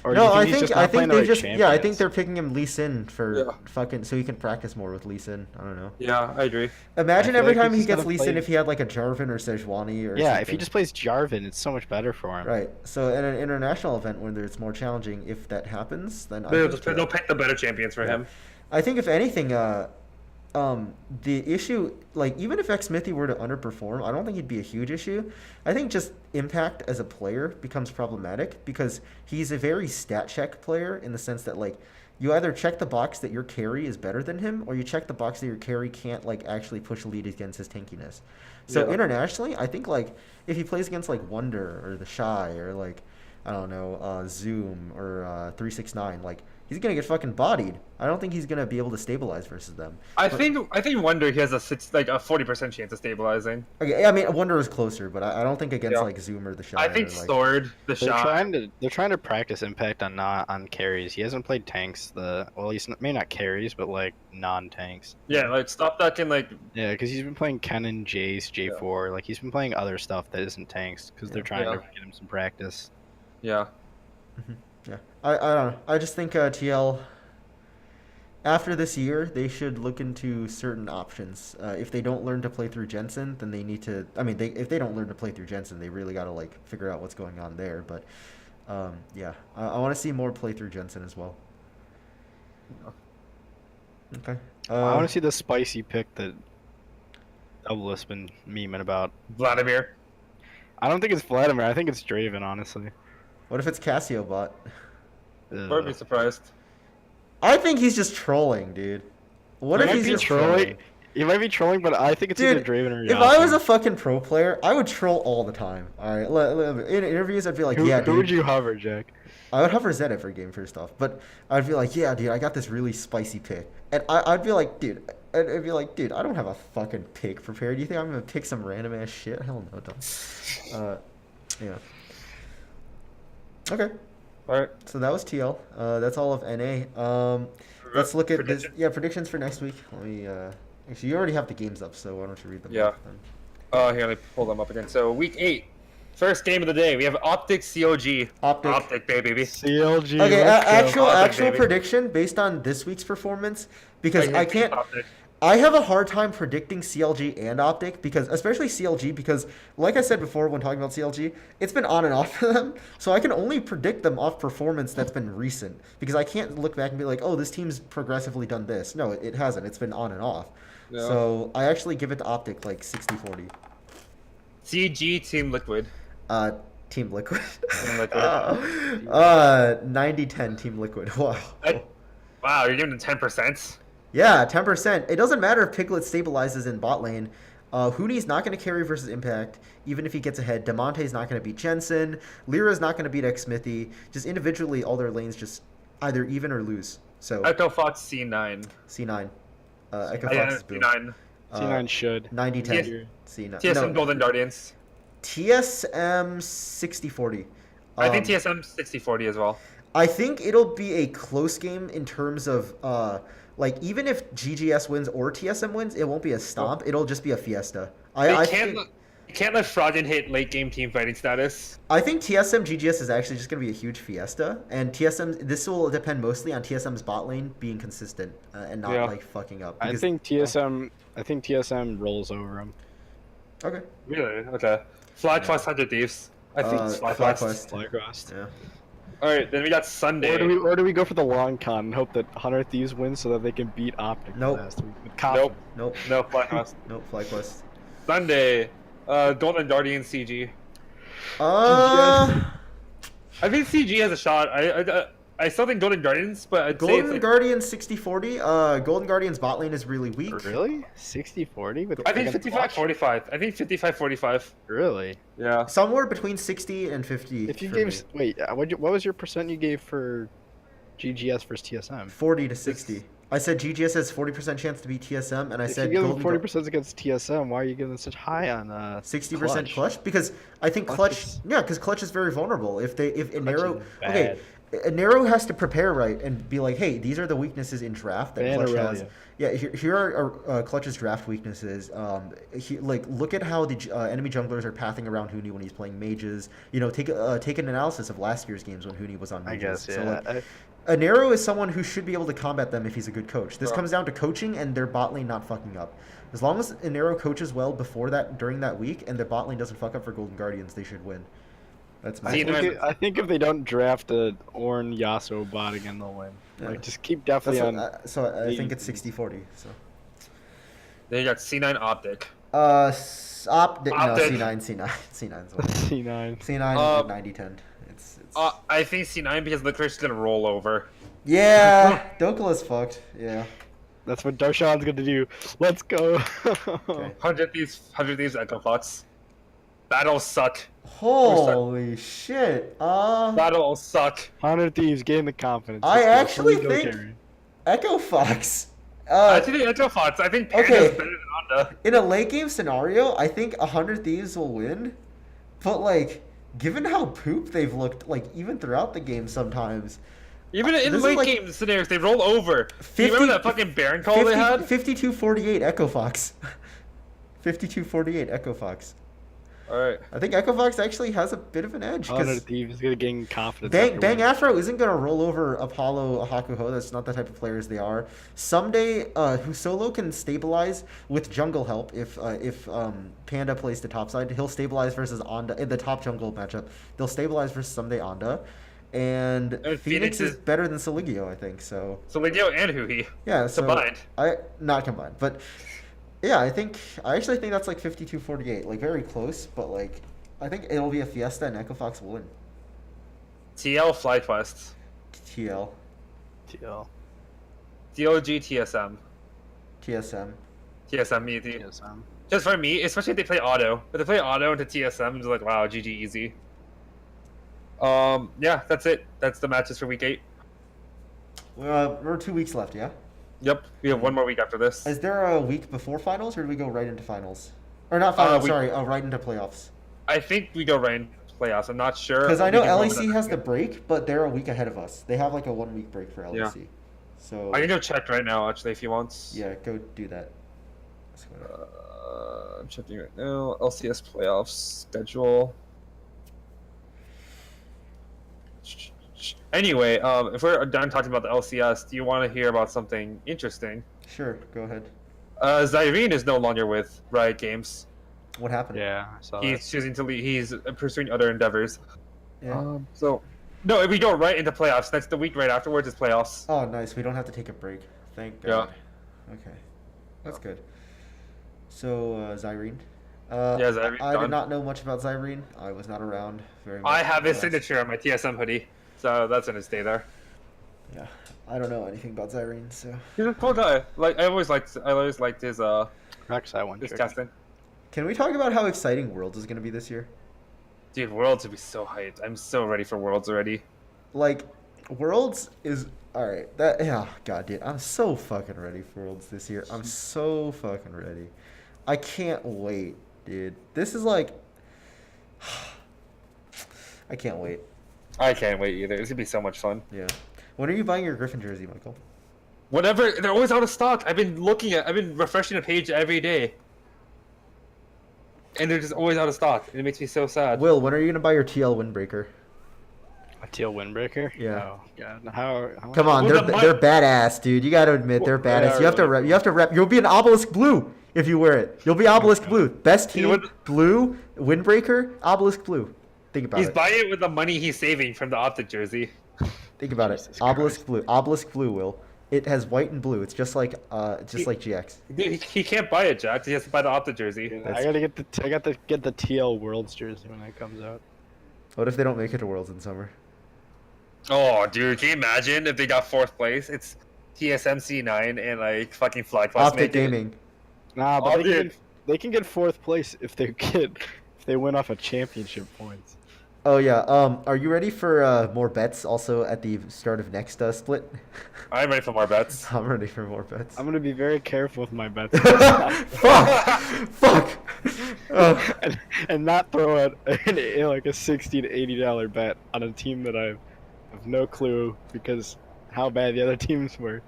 or do No, you I he's think just I not playing think the they right just yeah I think champions? they're picking him Lee Sin for Yeah. fucking so he can practice more with Lee Sin. I don't know. Yeah, I agree. Imagine feel every like time he's he gets gotta Lee Sin play- if he had like a Jarvan or Sejuani or Yeah, something. if he just plays Jarvan, it's so much better for him. Right. So at an international event when it's more challenging, if that happens, then They'll pick the better champions for him. I think if anything, the issue, like even if Xmithy were to underperform, I don't think he'd be a huge issue. I think just impact as a player becomes problematic because he's a very stat check player in the sense that like you either check the box that your carry is better than him, or you check the box that your carry can't like actually push lead against his tankiness. So Yeah. internationally, I think like if he plays against like Wonder or the Shy or like I don't know Zoom or 369, like he's gonna get fucking bodied. I don't think he's gonna be able to stabilize versus them. I think Wonder he has a 40% chance of stabilizing. Okay, I mean Wonder is closer, but I don't think against Yeah. like Zoom or the Shy. I think or, like, Sword, the They're shot. trying to practice impact on carries. He hasn't played tanks. Maybe not carries, but like non-tanks. Yeah, like stop that and like Yeah, because he's been playing Kennen, Jace, J4. Like he's been playing other stuff that isn't tanks because they're trying Yeah. to get him some practice. yeah. Yeah, I don't know. I just think TL after this year they should look into certain options. If they don't learn to play through Jensen, then they need to. I mean, if they don't learn to play through Jensen, they really got to like figure out what's going on there. But yeah, I want to see more play through Jensen as well. Okay. I want to see the spicy pick that Double's been memeing about. Vladimir. I don't think it's Vladimir. I think it's Draven, honestly. What if it's Cassio bot? Wouldn't be surprised. I think he's just trolling, dude. What He if might he's be just trolling? He might be trolling, but I think it's either Dude, Draven or if I was Yasuo. a fucking pro player, I would troll all the time. All right, in interviews, I'd be like, "Yeah, Who dude." would you hover, Jack? I would hover Zed every game first off, but I'd be like, "Yeah, dude, I got this really spicy pick," and I'd be like, "Dude," I'd be like, "Dude, I don't have a fucking pick prepared. Do you think I'm gonna pick some random ass shit? Hell no, don't." Yeah. Okay, Alright. so that was TL. That's all of NA. Let's look at this. Prediction? Yeah, predictions for next week. Let me. Actually, you already have the games up, so why don't you read them? Yeah. off then? Here, let me pull them up again. So week 8. First game of the day. We have Optic COG. Optic. baby. CLG. Okay, let's go. Optic, actual baby. prediction based on this week's performance because I can't. Optic. I have a hard time predicting CLG and Optic because, especially CLG, because, like I said before when talking about CLG, it's been on and off for them. So I can only predict them off performance that's been recent because I can't look back and be like, oh, this team's progressively done this. No, it hasn't. It's been on and off. Yeah. So I actually give it to Optic like 60-40. CG Team Liquid. Team Liquid. Team Liquid. 90-10 Team Liquid. Wow. Wow, you're giving them 10%? Yeah, 10%. It doesn't matter if Piglet stabilizes in bot lane. Hoonie's not going to carry versus Impact, even if he gets ahead. Demonte's not going to beat Jensen. Lyra's not going to beat Xmithy. Just individually, all their lanes just either even or lose. So Echo Fox C9. C9. Echo Fox is boom. C9. C9 should. 90-10. C9. TSM No, Golden Guardians. TSM 60-40. I think TSM 60-40 as well. I think it'll be a close game in terms of like even if GGS wins or TSM wins, it won't be a stomp. It'll just be a fiesta. You can't let Froggen hit late game team fighting status. I think TSM GGS is actually just going to be a huge fiesta, and TSM this will depend mostly on TSM's bot lane being consistent and not like fucking up. I think TSM rolls over him. Okay. Really? Okay. Flag Quest 100 Thieves. I think it's Flag Quest. FlyQuest. Yeah. All right, then we got Sunday. Or do we go for the long con and hope that 100 Thieves wins so that they can beat Optic Nope. last week? With Nope. confidence? Nope. No, FlyQuest. Nope. FlyQuest. Sunday, Golden Guardian CG. Uh, I think CG has a shot. I still think Golden Guardians, but I'd say it's Golden like, Guardians 60-40. Golden Guardians bot lane is really weak. Really? 60-40? With I think against 55-45. I think 55-45. Really? Yeah. Somewhere between 60 and 50. If you for gave me. wait, what was your percent you gave for GGS versus TSM? 40 to 60. I said GGS has 40% chance to beat TSM, and I If said you give Golden them 40% against TSM, why are you giving such high on 60% clutch? Because I think Clutch clutch, is- yeah, because clutch is very vulnerable. If Inero, is okay, Inero has to prepare right and be like, hey, these are the weaknesses in draft that Ban clutch has. Aurelia. Yeah, here are clutch's draft weaknesses. Like look at how the enemy junglers are pathing around Huni when he's playing mages. You know, take an analysis of last year's games when Huni was on I mages. guess, So yeah. like, Anero is someone who should be able to combat them if he's a good coach. This comes down to coaching and their bot lane not fucking up. As long as Anero coaches well before that, during that week, and their bot lane doesn't fuck up for Golden Guardians, they should win. That's my See, opinion. there's- I think if they don't draft a Ornn Yasuo bot again, they'll win. Yeah. Like, just keep definitely That's on. what, so I think it's 60-40. So. Then you got C9 Optic. No, Optic. C9's one. C9. C9 90-10. It's I think C9 because Licorice is gonna roll over. yeah, Dokala's fucked. Yeah. That's what Darshan's gonna do. Let's go. Okay. 100 Thieves Echo Fox. That'll suck. Holy shit. That'll suck. 100 Thieves, gain the confidence. I Let's go. actually Somebody go think- carry. Echo Fox. I think Echo Fox. I think Panda's okay. better than Honda. In a late game scenario, I think 100 Thieves will win. But like, given how poop they've looked, like even throughout the game sometimes. Even This in is late like game scenarios, they roll over. Do you remember that fucking Baron call they had? 52-48 Echo Fox. 52-48 Echo Fox. Alright. I think Echo Fox actually has a bit of an edge 100 because Thieves is gonna gain confidence. Bang after Bang winning. Afro isn't gonna roll over Apollo Hakuho. That's not the type of players they are. Someday, Husolo can stabilize with jungle help if Panda plays the top side. He'll stabilize versus Onda in the top jungle matchup. They'll stabilize versus someday Onda, and And Phoenix is better than Soligio, I think. So So Legio and Huhi. yeah, so Combined. not combined, but yeah, I actually think that's like 52-48, like very close, but like I think it'll be a fiesta and Echo Fox will win. TL FlyQuest. TL, TL. DOG TSM. TSM. TSM me. TSM. Just for me, especially if they play auto. If they play auto into TSM, it's like, wow, GG easy. Yeah, that's it. That's the matches for week 8. We're 2 weeks left, yeah? Yep, we have one more week after this. Is there a week before finals, or do we go right into finals? Or not finals, we- sorry, right into playoffs. I think we go right into playoffs. I'm not sure. Because I We know can roll LEC that. has the break, but they're a week ahead of us. They have like a 1 week break for LEC. So, I can go check right now, actually, if he wants. yeah, go do that. Let's go. I'm checking right now. LCS playoffs schedule. Anyway, if we're done talking about the LCS, do you want to hear about something interesting? Sure, go ahead. Zyrene is no longer with Riot Games. What happened? Yeah, I saw He's choosing to leave. He's pursuing other endeavors. Yeah. So, no, if we go right into playoffs, next the week right afterwards is playoffs. Oh, nice. We don't have to take a break. Thank Yeah. God. Okay. That's good. So, Zyrene. Yeah, Zyrene. I done. did not know much about Zyrene. I was not around very much. I have his last- signature on my TSM hoodie, so that's gonna stay there. Yeah. I don't know anything about Zyrene, so. He's a cool guy. Like I always liked his it. Rex, I won. his trick. testing. Can we talk about how exciting Worlds is going to be this year? Dude, Worlds would be so hyped. I'm so ready for Worlds already. Like, Worlds is alright. That yeah, God, dude, I'm so fucking ready for Worlds this year. I'm so fucking ready. I can't wait, dude. This is like, I can't wait. I can't wait either. It's gonna be so much fun. Yeah. When are you buying your Griffin jersey, Michael? Whatever, they're always out of stock. I've been refreshing the page every day. And they're just always out of stock. And it makes me so sad. Will, when are you gonna buy your TL Windbreaker? A teal windbreaker? Yeah. Oh, God. How Come on, Well, they're badass, dude. You gotta admit they're Well, badass. they You have to are rep. You have to rep. You'll be an obelisk blue if you wear it. You'll be obelisk blue. Best You know team blue Windbreaker obelisk blue. Think about He's it. buying it with the money he's saving from the Optic jersey. Think about Jesus it. Obelisk Christ. blue. Obelisk blue, Will. It has white and blue. It's just like GX. Dude, he can't buy it, Jack. He has to buy the Optic jersey. Dude, That's- I gotta get the TL Worlds jersey when it comes out. What if they don't make it to Worlds in summer? Oh, dude, can you imagine if they got 4th place? It's TSMC9 and like fucking FlyQuest Optic make it. Gaming. Nah, but Oh, they can get 4th place if they win off of championship points. Oh yeah. Are you ready for more bets? Also at the start of next split. I'm ready for more bets. I'm ready for more bets. I'm gonna be very careful with my bets. Fuck! Fuck! and not throw out like a $60 to $80 bet on a team that I have no clue because how bad the other teams were.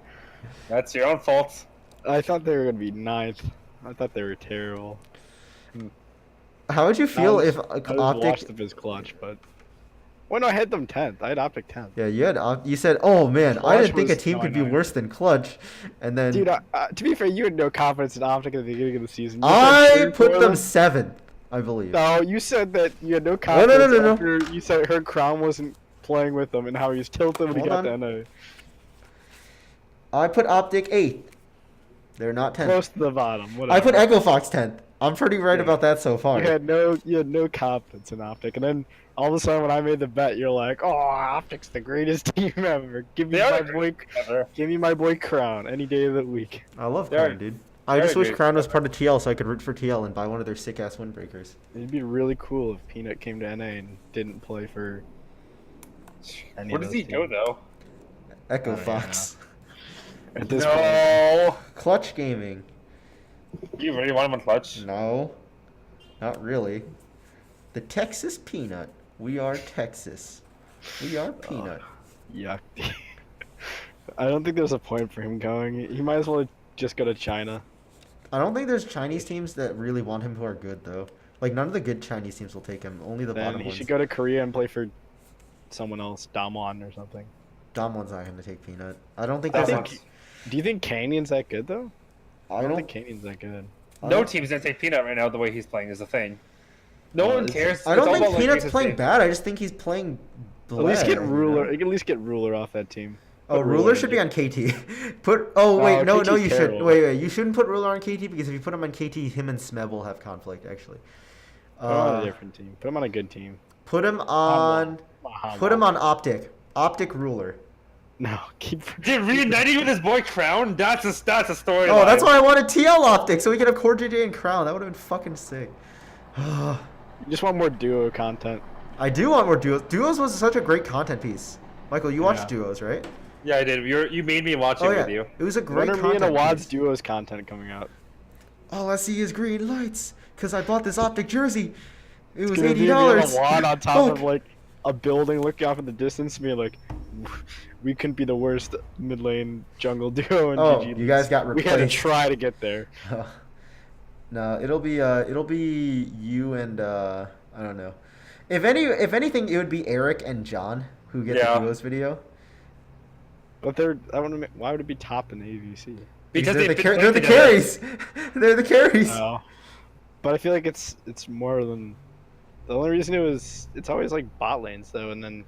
That's your own fault. I thought they were gonna be 9th. I thought they were terrible. How would you feel if I just Optic? watched them as clutch, but no, I had them 10th. I had Optic 10th. Yeah, you said, "Oh man, I Clutch didn't think a was team could be 9-9. worse than Clutch," and then Dude, to be fair, you had no confidence in Optic at the beginning of the season. You I said put for them 7th, I believe. No, you said that you had no no, confidence no. after you said her Crown wasn't playing with them and how he was tilted when he Hold got on. to NA. I put Optic 8th. They're not 10th. Close to the bottom. Whatever. I put Echo Fox 10th. I'm pretty right Yeah. about that so far. You had no confidence in Optic, and then all of a sudden when I made the bet, you're like, "Oh, Optic's the greatest team ever. Give me They are my the boy, Ever. give me my boy Crown any day of the week." I love They're- Crown, dude. I they're just wish great. Crown was part of TL so I could root for TL and buy one of their sick ass windbreakers. It'd be really cool if Peanut came to NA and didn't play for. Any Where of does those he go teams. though? Echo Oh, Fox. At this point, No. Clutch Gaming. You really want him on clutch? No. Not really. The Texas Peanut. We are Texas. We are Peanut. yuck. I don't think there's a point for him going. He might as well just go to China. I don't think there's Chinese teams that really want him who are good though. Like none of the good Chinese teams will take him. Only the Then bottom he ones. should go to Korea and play for someone else, Damwon or something. Damon's not gonna take Peanut. I don't think I there's think- Do you think Canyon's that good though? I don't don't think Canyon's that good. I No don't- team's gonna take Peanut right now the way he's playing is the thing. No No, one it's- cares. I don't It's all think about, like, Peanut's Reese's playing team. bad. I just think he's playing At least get bleh, you Ruler. know? You can at least get Ruler off that team. Oh, Put Ruler in should be there. on KT. Put wait, no, KT's you should. terrible. Wait, you shouldn't put Ruler on KT because if you put him on KT, him and Smeb will have conflict actually. Put him on a different team. Put him on a good team. Put him on. Mahalo. Put him on Optic. Optic Ruler. No, keep. Dude, reuniting with his boy Crown? That's a story. Oh, that's why I wanted TL Optic so we could have Core JJ and Crown. That would have been fucking sick. You just want more duo content. I do want more duos. Duos was such a great content piece. Michael, you watched Yeah. duos, right? Yeah, I did. You made me watch it Oh yeah, with you. it was a great When are me and content Awad's piece. duos content coming out? All I see is green lights because I bought this Optic jersey. It was It's gonna be $80. me and Awad on top Oh. of like a building, looking off in the distance, me like, we couldn't be the worst mid lane jungle duo in Oh, GG. you guys got We had to replaced. try to get there. No, it'll be you and I don't know. If anything, it would be Eric and John who get Yeah. the duos video. But why would it be top in the AVC? Because they're they've the, been they're the playing together. carries. They're the carries. No. But I feel like it's more than the only reason it's always like bot lanes though, and then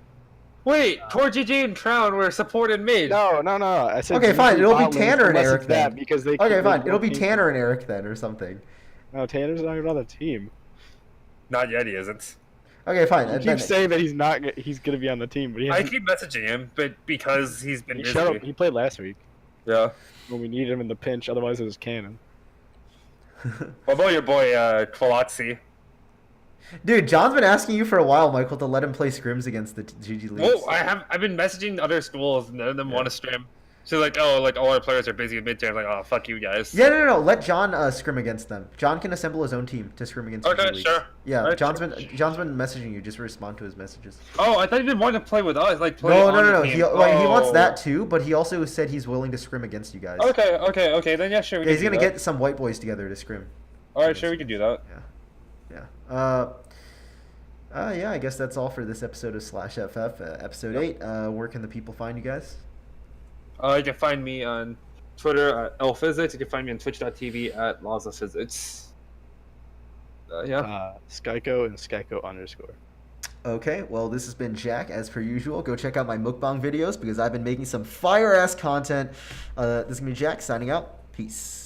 Wait, Tor GG and Crown were supported mid. no. I said Okay, fine, usually it'll be bot lanes Tanner and unless Eric it's that then. because they Okay, keep fine. making It'll be teams. Tanner and Eric then, or something. No, Tanner's not even on the team. Not yet, he isn't. Okay, fine. You and keep then- saying that he's not. He's gonna be on the team, but he I hasn't. keep messaging him, but because he's been He busy. shut up. He played last week Yeah. when we needed him in the pinch. Otherwise, it was Cannon. What about your boy, Twalaxi? Dude, John's been asking you for a while, Michael, to let him play scrims against the GG leagues. Well, I've been messaging other schools, and none of them Yeah. want to stream. So like, oh, like all our players are busy with mid term. Like, oh, fuck you guys. Yeah, no. Let John scrim against them. John can assemble his own team to scrim against Okay, GG leagues. sure. Yeah, Alright, John's sure. been messaging you. Just respond to his messages. Oh, I thought you didn't want to play with us. Like, play No, on no. the He, team. like, he wants Oh. that too, but he also said he's willing to scrim against you guys. Okay. Then yeah, sure. We Yeah, can he's do gonna that. get some white boys together to scrim. All right, sure, we can do that. Yeah. Yeah, I guess that's all for this episode of /FF, episode 8. Where can the people find you guys? You can find me on Twitter at lawsofphysix. You can find me on twitch.tv at lawsofphysix. Yeah. Skieco and Skieco _. Okay, well, this has been Jack, as per usual. Go check out my mukbang videos because I've been making some fire-ass content. This is going to be Jack signing out. Peace.